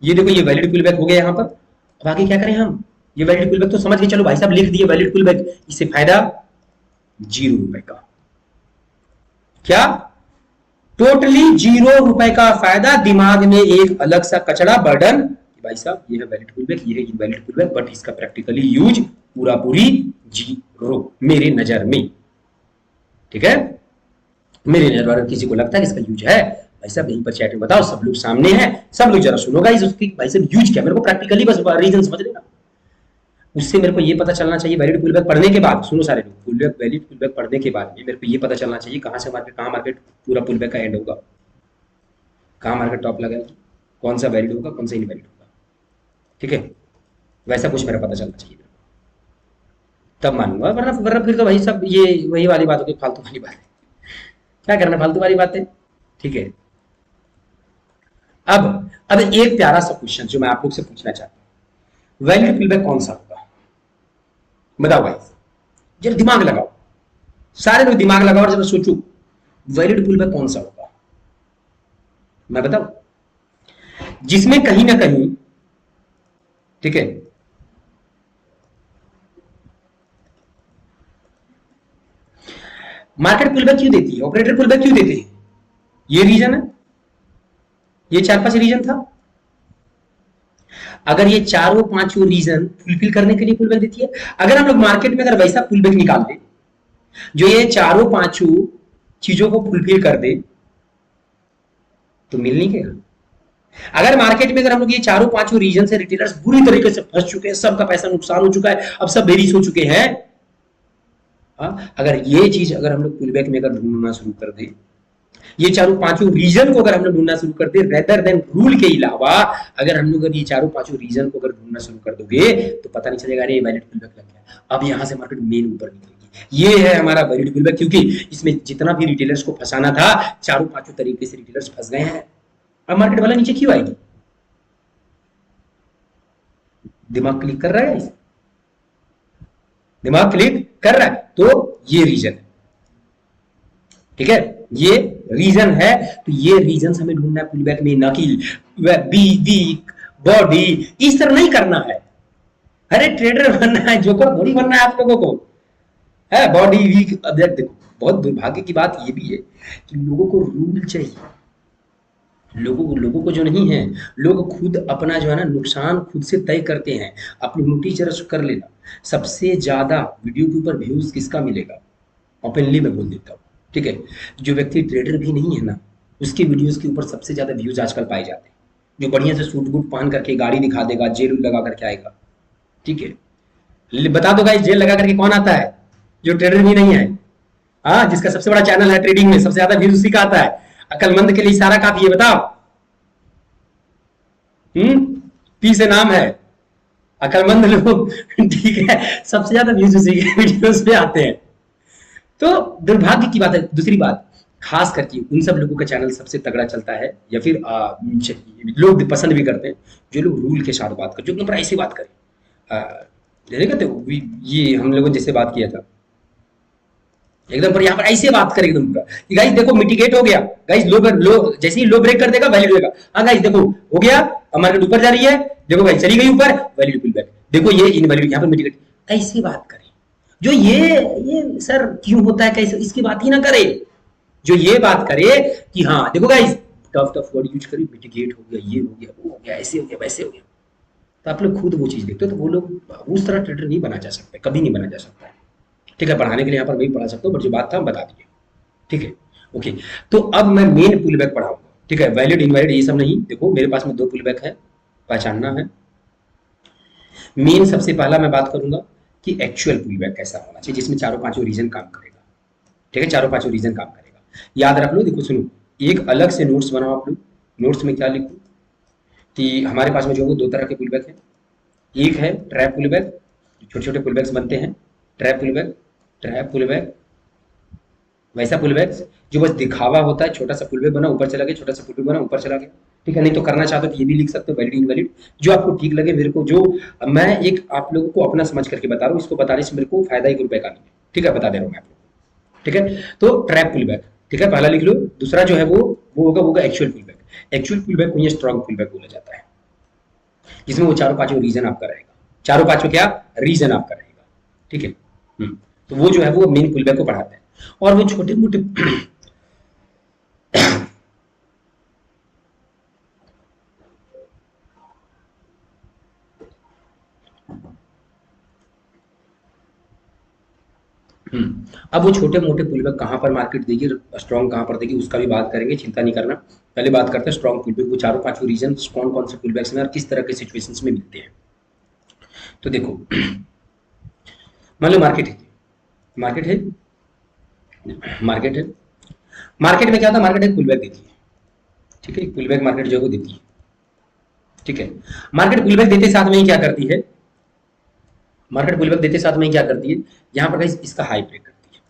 Speaker 1: ये देखो ये वैलिड पुल बैक हो गया यहां पर। अब आगे क्या करें हम? ये वैलिड पुल बैक तो समझ के चलो भाई साहब, लिख दिए वैलिड पुल बैक, इससे फायदा 0 रुपए का। क्या? टोटली 0 रुपए का फायदा। दिमाग में एक अलग सा कचड़ा बर्डन, भाई साहब ये है वैलिड पुल बैक, ये है वैलिड पुल बैक, बट इसका प्रैक्टिकली यूज पूरा पूरी 0 मेरे नजर में। ठीक है, मेरे नजर में किसी को लगता है कि इसका यूज है, भाई साहब यहीं पर चैट में बताओ, सब लोग सामने हैं, सब लोग जरा सुनो गाइस उसकी भाई साहब यूज क्या, मेरे को प्रैक्टिकली बस रीजन समझ लेना। उससे मेरे को ये पता चलना चाहिए वैलिड पुल बैक पढ़ने के बाद, सुनो सारे लोग, pull back valid pull back पढ़ने के बाद में मेरे को ये पता चलना चाहिए कहां से मार्केट, कहां मार्केट पूरा पुल बैक का एंड होगा, कहां मार्केट टॉप लगाएगी, कौन सा वैलिड होगा, कौन सा इनवैलिड होगा। ठीक है, वैसा कुछ मेरा पता चलना चाहिए, तब मानूंगा, वरना फिर तो भाई सब ये वही वाली बात होगी, फालतू वाली बात है, क्या करना फालतू वाली बातें। ठीक है, अब एक प्यारा सा क्वेश्चन जो मैं आप लोग से पूछना चाहता हूं, वैलिड पुल बैक कौन सा होगा बताओ भाई, जरा दिमाग लगाओ, सारे लोग दिमाग लगाओ और जरा सोचो वैलिड पुल बैक कौन सा होगा। मैं बताऊं, जिसमें कहीं ना कहीं, ठीक है, मार्केट पुल बैक क्यों देती है, ऑपरेटर पुल बैक क्यों देते हैं, ये रीजन है, ये 4-5 रीजन था। अगर ये चारों पांचों रीजन फुलफिल करने के लिए पुल बैक देती है, अगर हम लोग मार्केट में अगर वैसा पुल बैक निकाल दे जो ये चारों पांचों चीजों को फुलफिल कर दे तो मिल नहीं गया। अगर मार्केट में अगर हम लोग ये चारों पांचों रीजन से रिटेलर्स बुरी तरीके से फंस चुके हैं, सबका पैसा नुकसान हो चुका है, अब सब बेरीज हो चुके हैं, अगर ये चीज अगर हम लोग पुल बैक में अगर ढूंढना शुरू कर दे, ये चारों पांचों रीजन को अगर हम लोग ढूंढना शुरू कर दे रेदर देन रूल के अलावा, अगर हम लोग ये चारों पांचों रीजन को अगर ढूंढना शुरू कर दोगे तो पता नहीं चलेगा अरे वैलिड पुल बैक लग गया। अब यहां से मार्केट मेन ऊपर निकलेगी, ये है हमारा वैलिड पुल बैक, क्योंकि इसमें जितना भी रिटेलर्स को फंसाना था चारों पांचों तरीके से रिटेलर्स फंस गए हैं। अब मार्केट वाला नीचे क्यों आएगी? दिमाग क्लिक कर रहा है, दिमाग क्लिक कर रहा है, तो ये रीजन है। ठीक है, ये रीजन है, तो ये रीजन हमें ढूंढना है पुल बैक में, ना कि वीक बॉडी, इस तरह नहीं करना है। अरे ट्रेडर बनना है, जोकर थोड़ी बनना है आप लोगों को, है बॉडी वीक। अब देखो बहुत दुर्भाग्य की बात ये भी है कि लोगों को रूल चाहिए, लोगों को जो नहीं है, लोग खुद अपना जो है ना नुकसान खुद से तय करते हैं। अपनी नोटिस जरा कर लेना, सबसे ज्यादा वीडियो के ऊपर व्यूज किसका मिलेगा, ओपनली मैं बोल देता हूँ। ठीक है, जो व्यक्ति ट्रेडर भी नहीं है ना, उसके वीडियोस के ऊपर सबसे ज्यादा व्यूज आजकल पाए जाते हैं। जो बढ़िया से सूट बूट पहन करके गाड़ी दिखा देगा, जेल लगा करके आएगा। ठीक है, बता दो गाइस, जेल लगा करके कौन आता है? जो ट्रेडर भी नहीं है, हाँ, जिसका सबसे बड़ा चैनल है ट्रेडिंग में, सबसे ज्यादा व्यूज उसी का आता है। अक्लमंद के लिए इशारा काफी है, बताओ। पी से नाम है, अक्लमंद लोग। ठीक है, सबसे ज्यादा व्यूज उसी के वीडियोस पे आते हैं। तो दुर्भाग्य की बात है। दूसरी बात, खास करके उन सब लोगों का चैनल सबसे तगड़ा चलता है, या फिर लोग पसंद भी करते हैं जो लोग रूल के साथ बात करें, जो लोग ऐसे बात करें। कहते ये हम लोगों ने जैसे बात किया था एकदम पर, यहाँ पर ऐसे बात करें एकदम पूरा कि गाइस देखो मिटिगेट हो गया, गाइस लो जैसे ही लो ब्रेक कर देगा वैलिड होगा। हाँ गाइस देखो हो गया, मार्केट ऊपर जा रही है, देखो गाइस चली गई ऊपर, वैलिड पुल बैक, देखो ये इनवैलिड, यहाँ पर मिटिगेट। ऐसे बात करें, जो ये सर क्यों होता है, कैसे, इसकी बात ही ना करे। जो ये बात करे कि हाँ देखो गाइस टफ वर्ड यूज करी, मिटिगेट हो गया, ये हो गया, वो हो गया, ऐसे हो गया, वैसे हो गया, तो आप लोग खुद वो चीज देखते हो, तो वो लोग उस तरह ट्रेडर नहीं बना जा सकते, कभी नहीं बना जा सकता है। ठीक है, पढ़ाने के लिए यहाँ पर वही पढ़ा सकता हूँ, बट जो बात था हम बता दिए। ठीक है, ओके, तो अब मैं मेन पुल बैक पढ़ाऊंगा। ठीक है, वैलिड इनवैलिड ये सब नहीं, देखो मेरे पास में 2 पुल बैक है, पहचानना है। मेन सबसे पहला मैं बात करूंगा कि एक्चुअल पुल बैक कैसा होना चाहिए, जिसमें चारों पांचों रीजन काम करेगा। ठीक है, चारों पांचों रीजन काम करेगा, याद रख लो। देखो सुनो, एक अलग से नोट्स बनाओ आप लोग। नोट्स में क्या लिखूं कि हमारे पास में जो है 2 तरह के पुल बैक है। एक है ट्रैप पुल बैक, छोटे छोटे पुल बैक्स बनते हैं, ट्रैप पुल बैक, वैसा पुल बैक जो बस दिखावा होता है, छोटा सा पुल बैक बना ऊपर चला गया, छोटा सा पुल बैक बना ऊपर चला गया, ठीक है, नहीं तो करना चाहते हो तो ये भी लिख सकते हो, वैलिड इनवैलिड, जो आपको ठीक लगे। मेरे को जो मैं एक आप लोगों को अपना समझ करके बता रहा हूँ, इसको बताने से मेरे को फायदा 1 रुपए का नहीं है, ठीक है, बता दे रहा हूँ मैं आपको, ठीक है। तो ट्रैप पुल बैक, ठीक है, पहला लिख लो। दूसरा जो है वो होगा actual pull back. Actual pull back को ये स्ट्रॉन्ग पुल बैक बोला जाता है, जिसमें वो चारों पांचों रीजन आपका रहेगा, चारों पांचों क्या रीजन आपका रहेगा, ठीक है। तो वो जो है वो मेन पुल बैक को पढ़ाते हैं, और वो छोटे मोटे अब वो छोटे मोटे पुल बैक कहाँ पर मार्केट देगी, स्ट्रॉन्ग कहाँ पर देगी, उसका भी बात करेंगे, चिंता नहीं करना। पहले बात करते हैं स्ट्रॉन्ग पुल बैक, वो चारों पांचों रीजन कौन कौन से पुल बैक्स में और किस तरह के सिचुएशंस में मिलते हैं। तो देखो, मान लो मार्केट है, मार्केट है, मार्केट है, मार्केट में क्या होता है, मार्केट एक पुल बैक देती है, ठीक है, पुल बैक मार्केट जो है वो देती है, ठीक है। मार्केट पुल बैक देते साथ में ही क्या करती है, मार्केट पुल बैक देते साथ में ही क्या करती है, यहां पर इसका हाई ब्रेक करती है,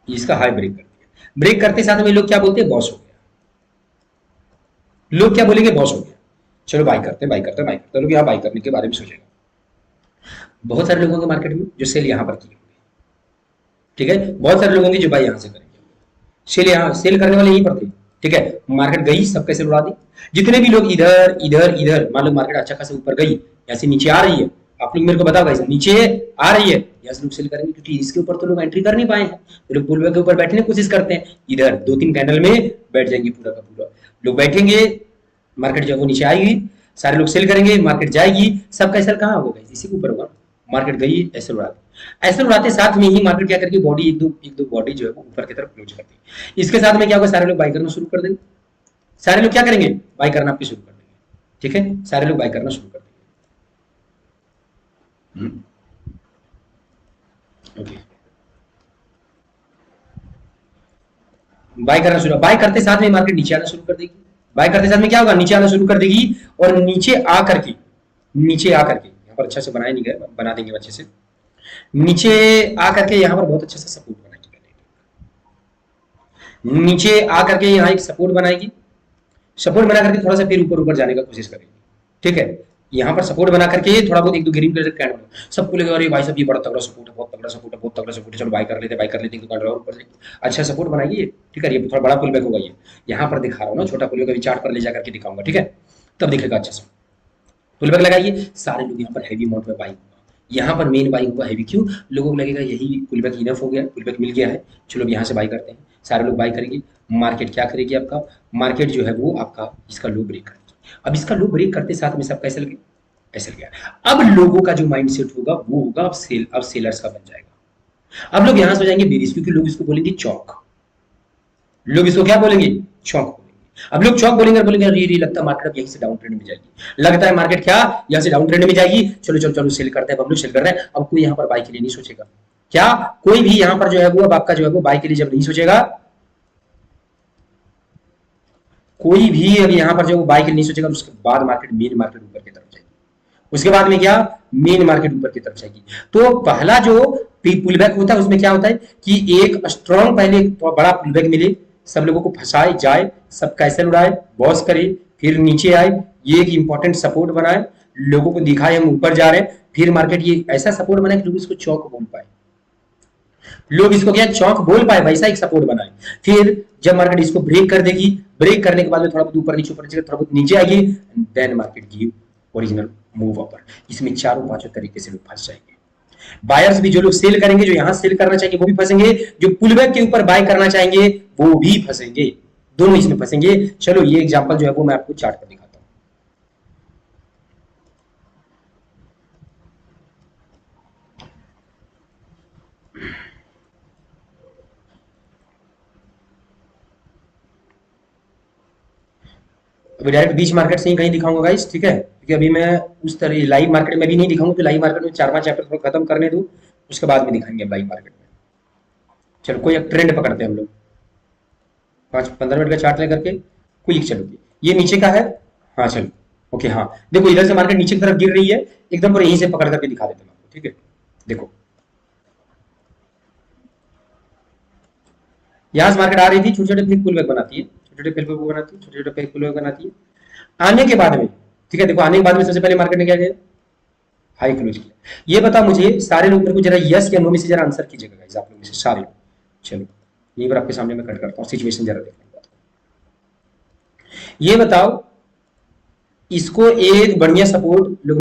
Speaker 1: इसका हाई ब्रेक करती है। ब्रेक करते साथ में लोग क्या बोलते हैं, बॉस हो गया, लोग क्या बोलेंगे, बॉस हो गया, चलो बाय करते हैं, बाय करते हैं, बाय करते हैं, लोग यहाँ बाय करने के बारे में सोचेगा। बहुत सारे लोगों के मार्केट में जो सेल यहां पर की होगी, ठीक है, बहुत सारे लोगों की जो बाय यहां से करेंगे, सेल यहां, सेल करने वाले यहीं पर थे, ठीक है। मार्केट गई, सब कैसे उड़ा दी, जितने भी लोग इधर इधर इधर, मान लो मार्केट अच्छा खासा ऊपर गई, ऐसे नीचे आ रही है, आप लोग मेरे को बताओ गाइस, नीचे आ रही है, यहाँ से लोग सेल करेंगे, क्योंकि इसके ऊपर तो लोग एंट्री कर नहीं पाए हैं, तो लोग पुल बैक के ऊपर बैठने की कोशिश करते हैं, इधर 2-3 कैंडल में बैठ जाएंगे, पूरा का पूरा लोग बैठेंगे, मार्केट जब वो नीचे आएगी, सारे लोग सेल करेंगे, मार्केट जाएगी, सबका सेल कहाँ होगा, इसी के ऊपर होगा। मार्केट गई, ऐसे उड़ा दी, ऐसे उड़ाते साथ में ही मार्केट क्या करके बॉडी एक दो बॉडी जो है वो ऊपर की तरफ क्लोज करती है। इसके साथ में क्या होगा, सारे लोग बाय करना शुरू कर देंगे, सारे लोग क्या करेंगे, बाय करना आपके शुरू कर देंगे, ठीक है, सारे लोग बाय करना शुरू कर देंगे। ओके, बाय करना शुरू, बाय करते साथ में मार्केट नीचे आना शुरू कर देगी, बाय करते साथ में क्या होगा, नीचे आना शुरू कर देगी, और नीचे आकर के यहाँ पर अच्छा से बनाया नहीं गया, बना देंगे अच्छे से, नीचे आकर के यहाँ पर बहुत अच्छा सा सपोर्ट बनाएगी, नीचे आकर के यहाँ एक सपोर्ट बनाएगी, सपोर्ट बना करके थोड़ा सा फिर ऊपर जाने का कोशिश करेगी, ठीक है। यहाँ पर सपोर्ट बना करके थोड़ा बहुत 1-2 ग्रीन कलर कैंडल, सबको लगेगा अरे भाई साहब ये बड़ा तगड़ा सपोर्ट है, बहुत तगड़ा सपोर्ट है, बहुत तगड़ा सपोर्ट है, चलो बाय कर लेते, बाय कर लेते, 1-2 कैंडल और ऊपर से अच्छा सपोर्ट बनाइए, ठीक है। ये थोड़ा बड़ा पुल बैक होगा, ये यहाँ पर दिखा रहा हूँ ना, छोटा पुल बैक अभी चार्ट पर ले जाकर के दिखाऊंगा, ठीक है, तब दिखेगा अच्छा से। पुल बैक लगाइए, सारे लोग यहाँ पर हैवी अमाउंट में बाइंग हुआ, यहाँ पर मेन बाइंग हुआ हैवी, क्यों, लोगों को लगेगा यही पुल बैक इनफ हो गया, पुल बैक मिल गया है, चलो अब यहाँ से बाय करते हैं, सारे लोग बाय करेंगे। मार्केट क्या करेगी, आपका मार्केट जो है वो आपका इसका लो ब्रेक करेगी। अब इसका लो ब्रेक करते साथ में सब कैसे लगे, ऐसे गया। अब लोगों का जो माइंडसेट होगा वो होगा अब सेलर्स का बन जाएगा। अब लोग यहां से हो जाएंगे बेरिश, क्योंकि लोग इसको बोलेंगे चौक, लोग इसको क्या बोलेंगे, चौक बोलेंगे। अब लोग चौक बोलेंगे और बोलेंगे ये लगता है मार्केट अब यहीं से डाउन ट्रेंड में जाएगी, लगता है मार्केट क्या यहां से डाउन ट्रेंड में जाएगी, चलो चलो चलो सेल करते हैं, अब लोग सेल कर रहे हैं। अब कोई यहाँ पर बाय के लिए नहीं सोचेगा, क्या कोई भी यहाँ पर जो है वो अब आपका जो है वो बाय के लिए जब नहीं सोचेगा, कोई भी अब यहाँ पर जो बाय के लिए नहीं सोचेगा, उसके बाद मार्केट मेन मार्केट ऊपर की तरफ जाएगी, उसके बाद में क्या मेन मार्केट ऊपर की तरफ जाएगी। तो पहला जो पुल बैक होता है उसमें क्या होता है कि एक स्ट्रॉन्ग पहले बड़ा पुल बैक मिले, सब लोगों को फंसाए जाए, सब कैसे उड़ाए, बॉस करे, फिर नीचे आए, ये एक इंपॉर्टेंट सपोर्ट बनाए, लोगों को दिखाए हम ऊपर जा रहे हैं, फिर मार्केट ये ऐसा सपोर्ट बनाए कि लोग इसको चौक बोल पाए, लोग इसको क्या चौक बोल पाए, वैसा एक सपोर्ट बनाए। फिर जब मार्केट इसको ब्रेक कर देगी, ब्रेक करने के बाद में थोड़ा बहुत ऊपर नीचे थोड़ा बहुत नीचे आएगी, then market give original move upper. इसमें चारों पांचों तरीके से लोग फंस जाएंगे। बायर्स भी जो लोग सेल करेंगे, जो यहां सेल करना चाहेंगे वो भी फंसेंगे, जो पुलबैक के ऊपर बाय करना चाहेंगे वो भी फंसेंगे, दोनों इसमें फंसेंगे। चलो ये एग्जांपल जो है वो मैं आपको चार्ट पर दिखाता हूं। अभी डायरेक्ट बीच मार्केट से ही कहीं दिखाऊंगा गाइस, ठीक है, क्योंकि अभी मैं उस तरह लाइव मार्केट में भी नहीं दिखाऊंगा, तो लाइव मार्केट में 4-5 चैप्टर थोड़ा खत्म करने दो, उसके बाद में दिखाएंगे लाइव मार्केट में। चलो कोई एक ट्रेंड पकड़ते हैं हम लोग, 5-15 मिनट का चार्ट लेकर के क्विक। चलो ये नीचे का है, हाँ चलो ओके, हाँ देखो इधर से मार्केट नीचे की तरफ गिर रही है एकदम, पर यहीं से पकड़ करके दिखा देते हैं आपको, ठीक है। देखो यहां से मार्केट आ रही थी, छोटे छोटे फिर पुल बैक बनाती है, छोटे छोटे पेज बनाती है, छोटे छोटे पेज बनाती है। आने के बाद में, ठीक है, देखो आने के बाद में सबसे पहले मार्केट ने क्या किया, हाई क्लोज किया। ये बताओ मुझे सारे लोग मेरे को जरा यस या नो में से जरा आंसर कीजिएगा गाइस, आप लोग में से सारे। चलो यहीं पर आपके सामने मैं कट करता हूँ, सिचुएशन जरा देखने। ये बताओ इसको एक बढ़िया सपोर्ट लोग